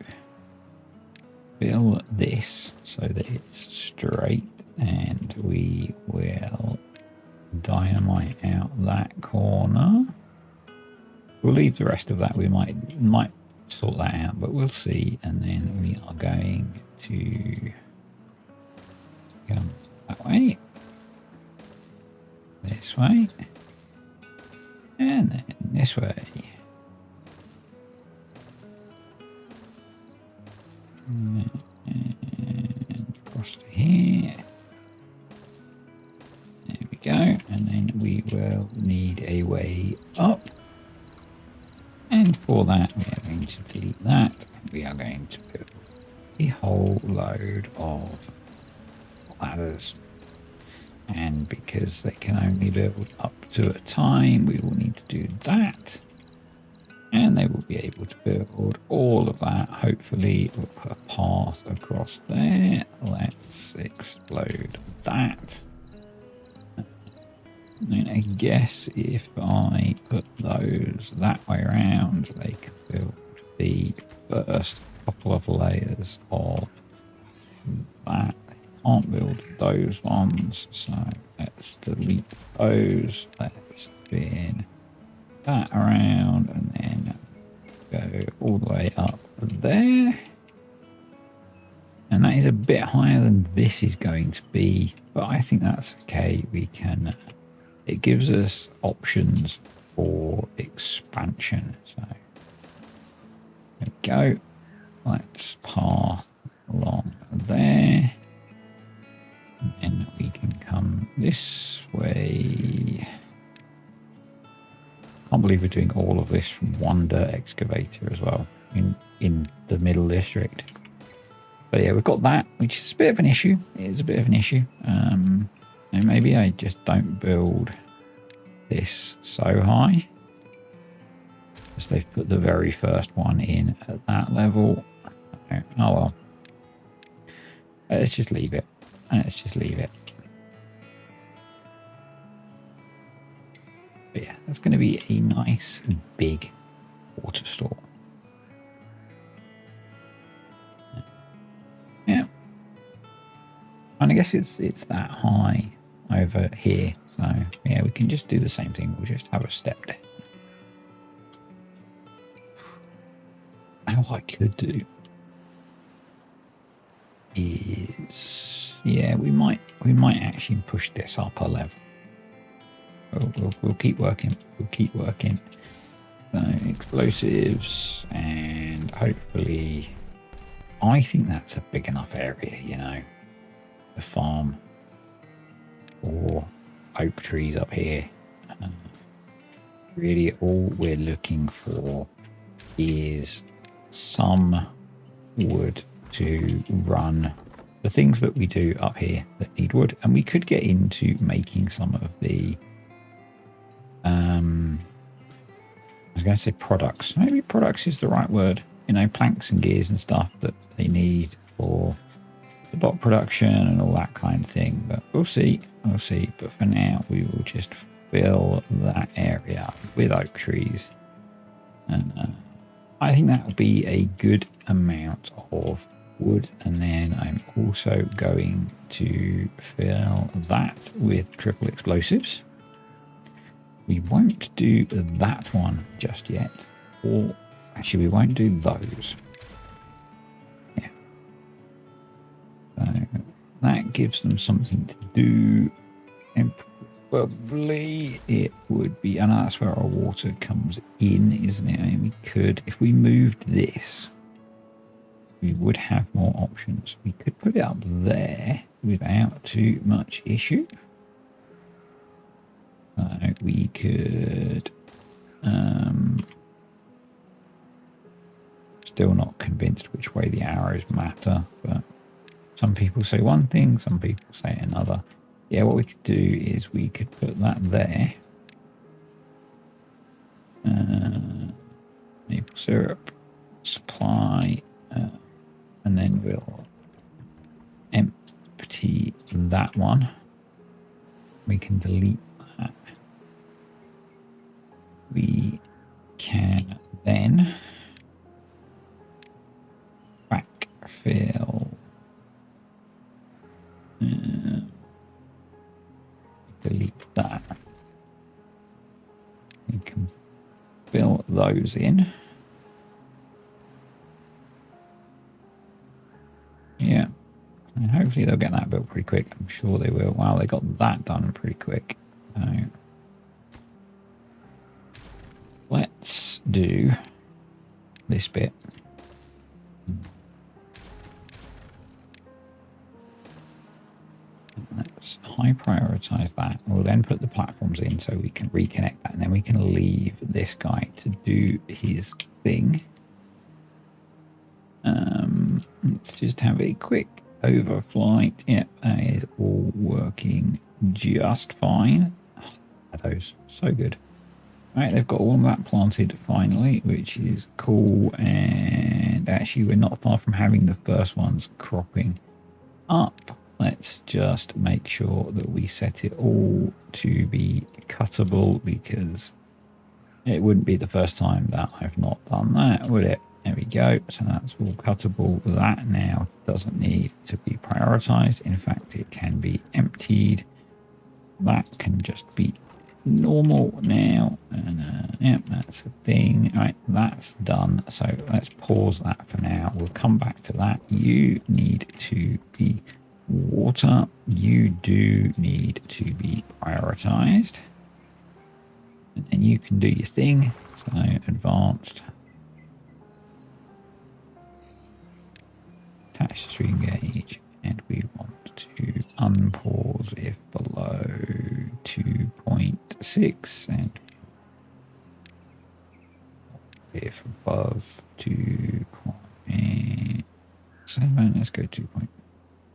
fill this so that it's straight, and we will dynamite out that corner. We'll leave the rest of that. We might sort that out, but we'll see. And then we are going to come that way, this way, and then this way. And across to here. There we go. And then we will need a way up. And for that, we are going to delete that. And we are going to build a whole load of ladders. And because they can only build up to a time, we will need to do that. And they will be able to build all of that. Hopefully, we'll put a path across there. Let's explode that. And I guess if I put those that way around, they can build the first couple of layers of that. They can't build those ones, so let's delete those. Let's spin that around and then go all the way up there. And that is a bit higher than this is going to be, but I think that's okay. We can, it gives us options for expansion. So there we go. Let's path along there. And then we can come this way. Can't believe we're doing all of this from one dirt excavator as well in the middle district. But yeah, we've got that, which is a bit of an issue. It is a bit of an issue. And maybe I just don't build this so high. Because they've put the very first one in at that level. Oh well. Let's just leave it. Let's just leave it. But yeah, that's going to be a nice big water store. Yeah. And I guess it's that high over here. So yeah, we can just do the same thing. We'll just have a step down. Now what I could do is, yeah, we might actually push this up a level. We'll keep working. We'll keep working. So explosives, and hopefully, I think that's a big enough area, you know, the farm or oak trees up here. Really, all we're looking for is some wood to run the things that we do up here that need wood, and we could get into making some of the I was going to say products. Maybe products is the right word. You know, planks and gears and stuff that they need for the bot production and all that kind of thing. But we'll see. We'll see. But for now, we will just fill that area with oak trees. And I think that will be a good amount of wood. And then I'm also going to fill that with triple explosives. We won't do that one just yet. Or actually, we won't do those. Yeah. So that gives them something to do. And probably it would be, and that's where our water comes in, isn't it? I mean, we could, if we moved this, we would have more options. We could put it up there without too much issue. We could, still not convinced which way the arrows matter, but some people say one thing, some people say another. Yeah, what we could do is we could put that there. Maple syrup, supply, and then we'll empty that one. We can delete that. We can then backfill. Delete that. We can fill those in. Yeah. And hopefully they'll get that built pretty quick. I'm sure they will. Wow, they got that done pretty quick. So let's do this bit. Let's high prioritize that. We'll then put the platforms in so we can reconnect that, and then we can leave this guy to do his thing. Let's just have a quick overflight. Yep, that is all working just fine. Oh, those so good. Right, they've got all of that planted finally, which is cool. And actually, we're not far from having the first ones cropping up. let's just make sure that we set it all to be cuttable, because it wouldn't be the first time that I've not done that, would it? There we go. So that's all cuttable. That now doesn't need to be prioritized. In fact, it can be emptied. That can just be normal now. And yeah, that's a thing. All right, that's done. So let's pause that for now. We'll come back to that. You need to be water. You do need to be prioritized. And then you can do your thing. So advanced. Attach stream gauge, and we want to unpause if below 2.6 and if above 2.7. Let's go 2.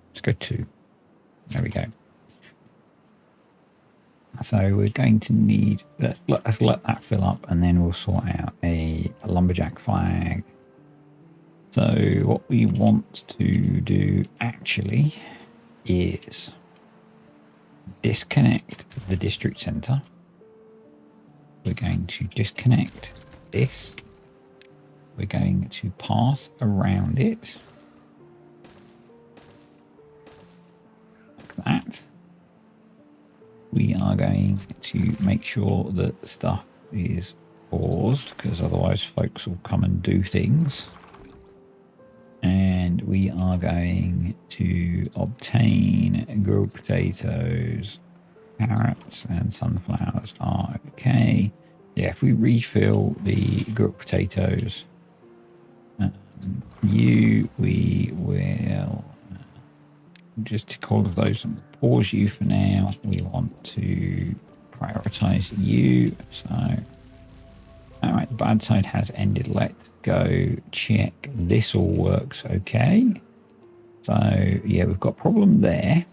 Let's go 2. There we go. So we're going to need, let's let that fill up, and then we'll sort out a lumberjack flag. So what we want to do actually is disconnect the district center. We're going to disconnect this. We're going to path around it. Like that. We are going to make sure that stuff is paused, because otherwise folks will come and do things. And we are going to obtain grilled potatoes, carrots, and sunflowers are okay. Yeah, if we refill the grilled potatoes, we will just tick all of those and pause you for now. We want to prioritize you. So, all right, the bad side has ended. Let's go check this all works okay. So yeah, we've got a problem there.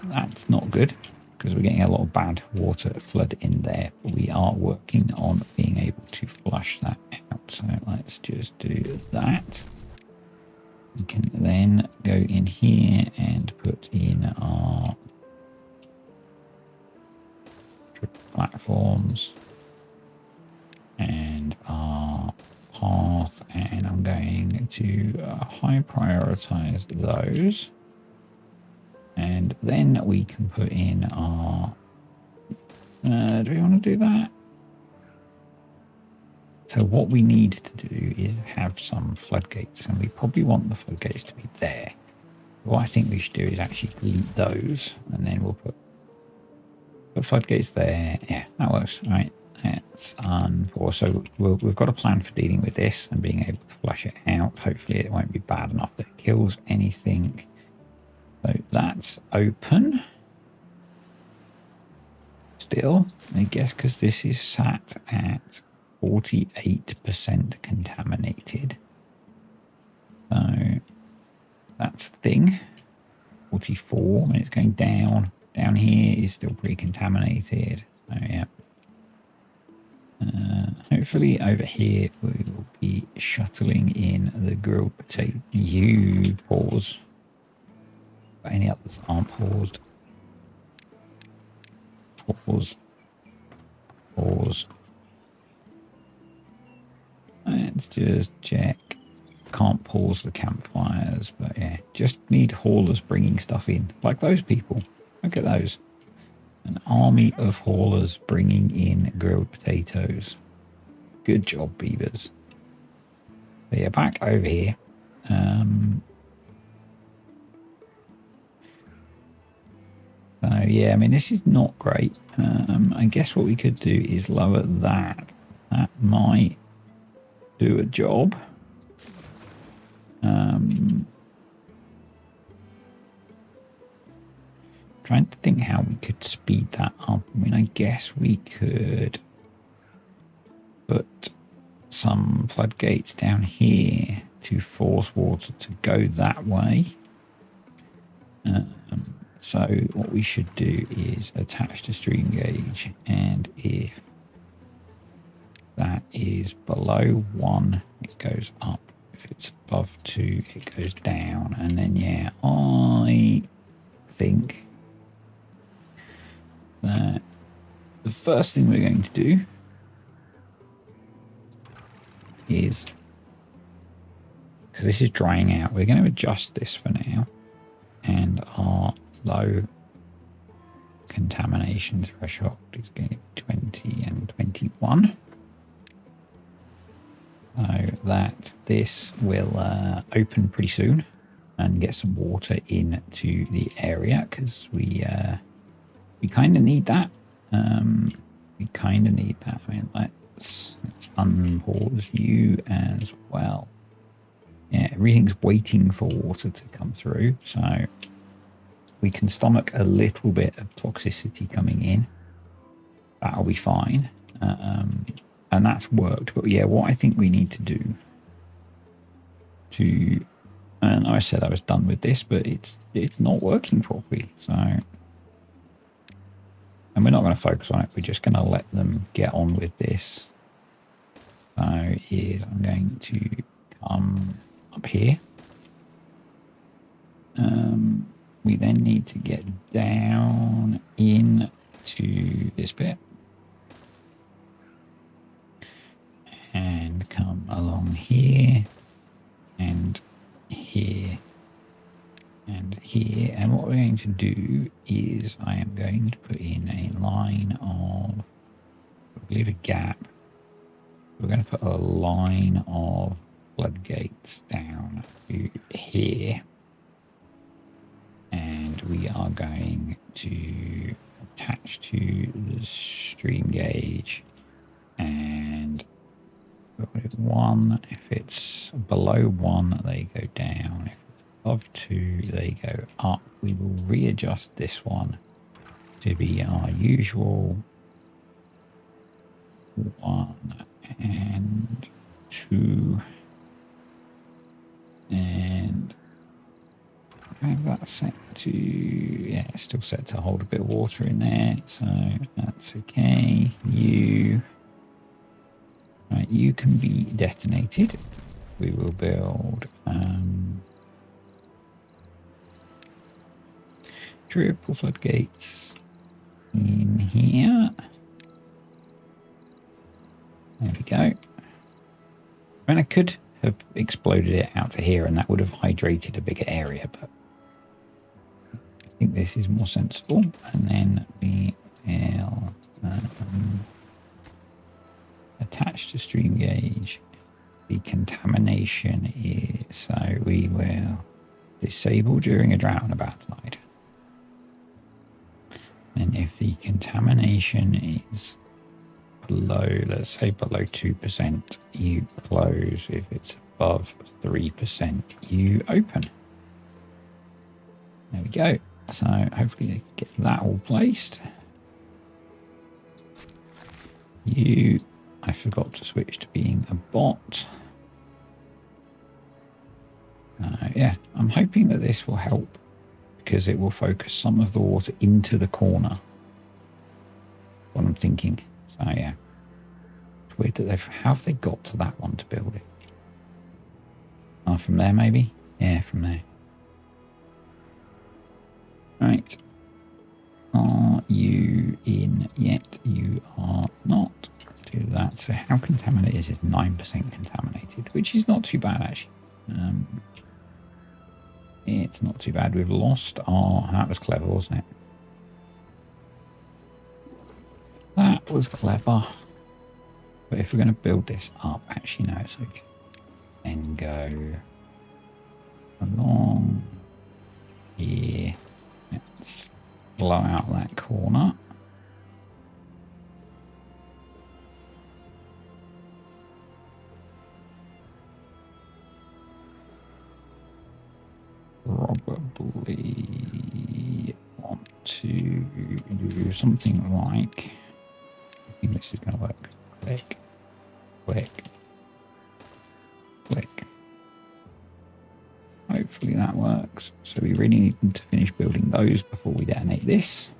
That's not good, because we're getting a lot of bad water flood in there. But we are working on being able to flush that out. So let's just do that. We can then go in here and put in our platforms and our path, and I'm going to high prioritize those, and then we can put in our do we want to do that? So what we need to do is have some floodgates, and we probably want the floodgates to be there. What I think we should do is actually delete those, and then we'll put floodgates there. Yeah, that works. All right, that's unpause. So we've got a plan for dealing with this and being able to flush it out. Hopefully it won't be bad enough that it kills anything. So that's open still, I guess, because this is sat at 48% contaminated. So that's the thing. 44, and it's going down. Down here is still pretty contaminated. So yeah. Hopefully over here we will be shuttling in the grilled potato. You pause. But any others aren't paused. Pause. Pause. Let's just check. Can't pause the campfires, but yeah, just need haulers bringing stuff in, like those people. Look at those. An army of haulers bringing in grilled potatoes. Good job, beavers. So yeah, back over here. So yeah, I mean, this is not great. I guess what we could do is lower that. That might do a job. Trying to think how we could speed that up. I mean, I guess we could put some floodgates down here to force water to go that way. So what we should do is attach to stream gauge, and if that is below 1, it goes up if it's above 2, it goes down. And then, yeah, I think that the first thing we're going to do is, because this is drying out, we're going to adjust this for now. And our low contamination threshold is going to be 20 and 21. So that this will open pretty soon and get some water into the area, because we kind of need that. We kind of need that. I mean, let's unpause you as well. Yeah, everything's waiting for water to come through, so we can stomach a little bit of toxicity coming in. That'll be fine. And that's worked. But yeah, what I think we need to do to, and I said I was done with this, but it's not working properly. So, and we're not going to focus on it. We're just going to let them get on with this. So I'm going to come up here. We then need to get down into this bit and come along here and here and here. And what we're going to do is I am going to put in a line of, I believe, a gap. We're going to put a line of floodgates down to here. And we are going to attach to the stream gauge and 1. If it's below 1, they go down. If it's above 2, they go up. We will readjust this one to be our usual 1 and 2. And I have that set to, yeah, it's still set to hold a bit of water in there, so that's okay. Right, you can be detonated. We will build triple floodgates in here. There we go. I mean, I could have exploded it out to here and that would have hydrated a bigger area, but I think this is more sensible. And then we will attach to stream gauge. The contamination is, so we will disable during a drought and a bad tide. And if the contamination is below, let's say below 2%, you close. If it's above 3%, you open. There we go. So hopefully they get that all placed. I forgot to switch to being a bot. Yeah, I'm hoping that this will help because it will focus some of the water into the corner. What I'm thinking. So yeah, it's weird that how have they got to that one to build it? Oh, from there maybe? Yeah, from there. Right. Are you in yet? You are not. Let's do that. So how contaminated is it? 9% contaminated, which is not too bad actually. It's not too bad. We've lost our... That was clever, wasn't it? That was clever. But if we're going to build this up, actually, no, it's okay. And go along here. Let's blow out that corner. Probably want to do something like, I think this is going to work. Click, click, click. Hopefully that works. So we really need them to finish building those before we detonate this.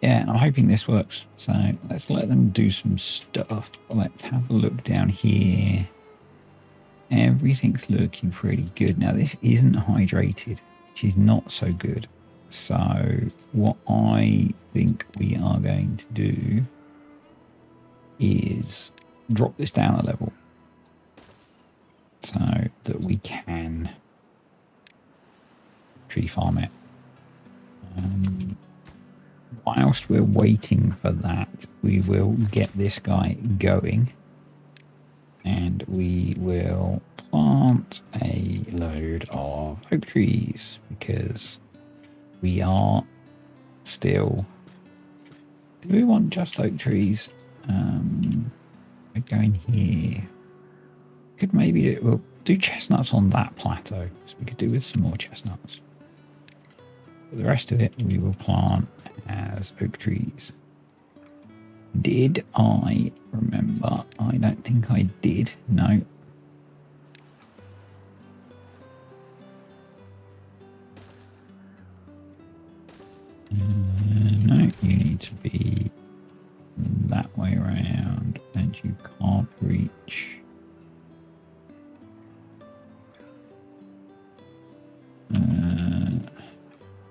Yeah, I'm hoping this works. So let's let them do some stuff. Let's have a look down here. Everything's looking pretty good. Now, this isn't hydrated, which is not so good. So what I think we are going to do is drop this down a level so that we can tree farm it. Whilst we're waiting for that, we will get this guy going and we will plant a load of oak trees because we are still... Do we want just oak trees? We go in here. Could maybe we'll do chestnuts on that plateau, so we could do with some more chestnuts. But the rest of it we will plant as oak trees. Did I remember? I don't think I did. No. No, you need to be that way around and you can't reach.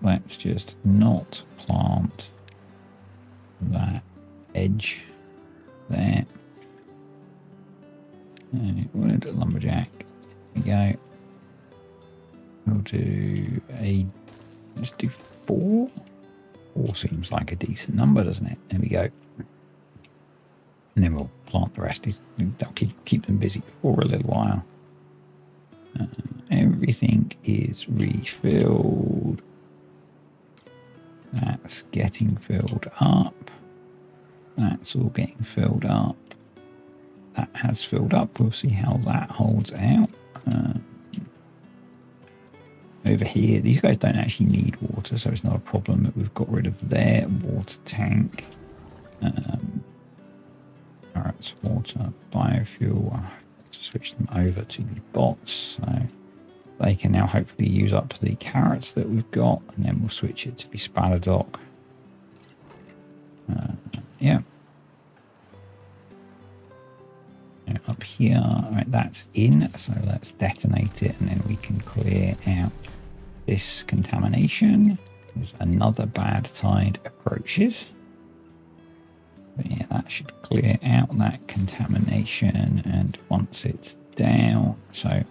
Let's just not plant that edge there. And we'll do a lumberjack. There we go. We'll do let's do 4. 4 seems like a decent number, doesn't it? There we go. And then we'll plant the rest. That'll keep them busy for a little while. Everything is refilled. That's getting filled up. That's all getting filled up. That has filled up. We'll see how that holds out. Over here, these guys don't actually need water, so it's not a problem that we've got rid of their water tank. Carrots, water, biofuel. I'll have to switch them over to the bots, so they can now hopefully use up the carrots that we've got, and then we'll switch it to be spaladoc. Yeah. Up here, right, that's in, so let's detonate it, and then we can clear out this contamination. There's another bad tide approaches. But yeah, that should clear out that contamination, and once it's down, so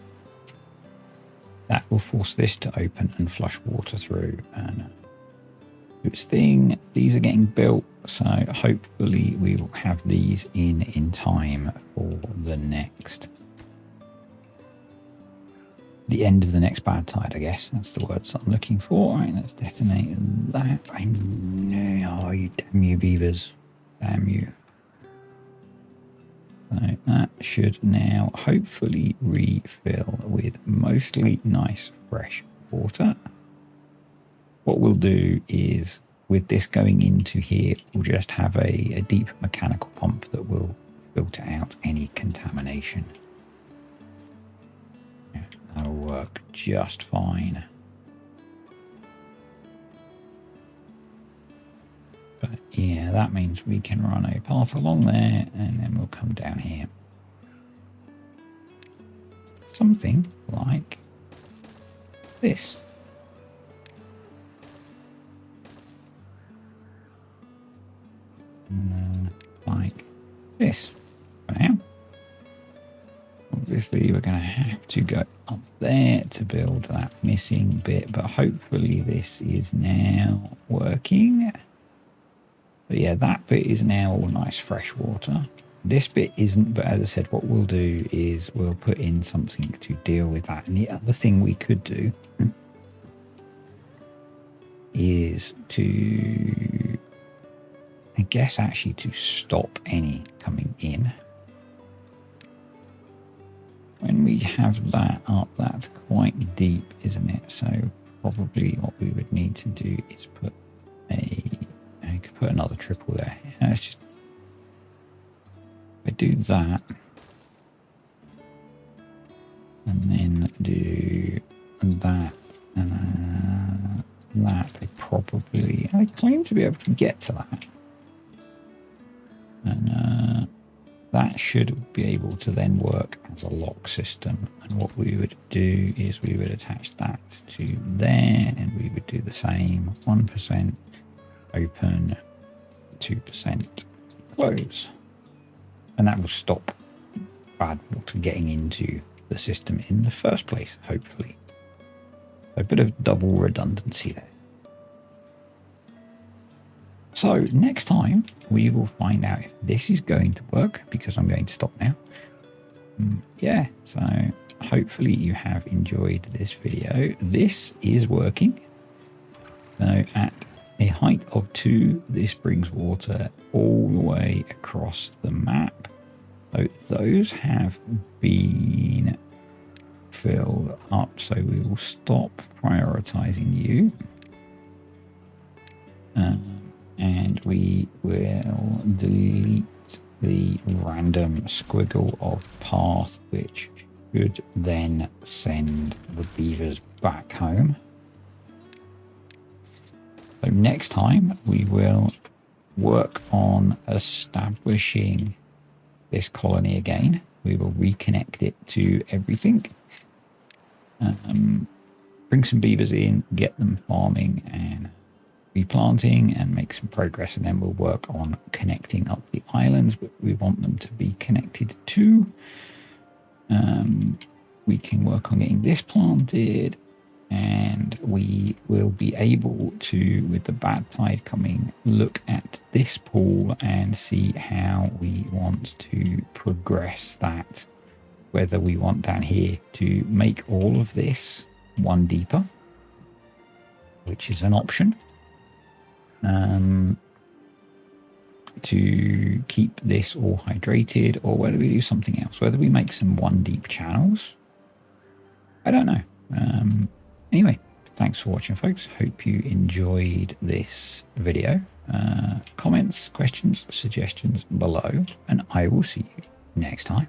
that will force this to open and flush water through and do its thing. These are getting built, so hopefully we will have these in time for the end of the next bad tide, I guess. That's the words I'm looking for. All right, let's detonate that. I know, oh, you damn you beavers. Damn you. So that should now hopefully refill with mostly nice fresh water. What we'll do is, with this going into here, we'll just have a deep mechanical pump that will filter out any contamination. Yeah, that'll work just fine. But yeah, that means we can run a path along there and then we'll come down here. Something like this. Like this for now. Obviously we're going to have to go up there to build that missing bit, but hopefully this is now working. But yeah, that bit is now all nice fresh water. This bit isn't, but as I said, what we'll do is we'll put in something to deal with that. And the other thing we could do is to, I guess, actually to stop any coming in. When we have that up, that's quite deep, isn't it? So probably what we would need to do is put I could put another triple there. Yeah, let's just, I do that, and then do that, and that they claim to be able to get to that. And that should be able to then work as a lock system. And what we would do is we would attach that to there, and we would do the same. 1% open, 2% close. And that will stop bad water getting into the system in the first place, hopefully. A bit of double redundancy there. So next time we will find out if this is going to work, because I'm going to stop now. Yeah, so hopefully you have enjoyed this video. This is working. So at a height of 2, this brings water all the way across the map. So those have been filled up, so we will stop prioritizing you. And we will delete the random squiggle of path, which should then send the beavers back home. So next time we will work on establishing this colony again. We will reconnect it to everything. Bring some beavers in, get them farming and replanting, and make some progress, and then we'll work on connecting up the islands we want them to be connected to. We can work on getting this planted, and we will be able to, with the bad tide coming, look at this pool and see how we want to progress that, whether we want down here to make all of this one deeper, which is an option, to keep this all hydrated, or whether we do something else, whether we make some one deep channels. I don't know. Anyway, thanks for watching, folks. Hope you enjoyed this video. Comments, questions, suggestions below, and I will see you next time.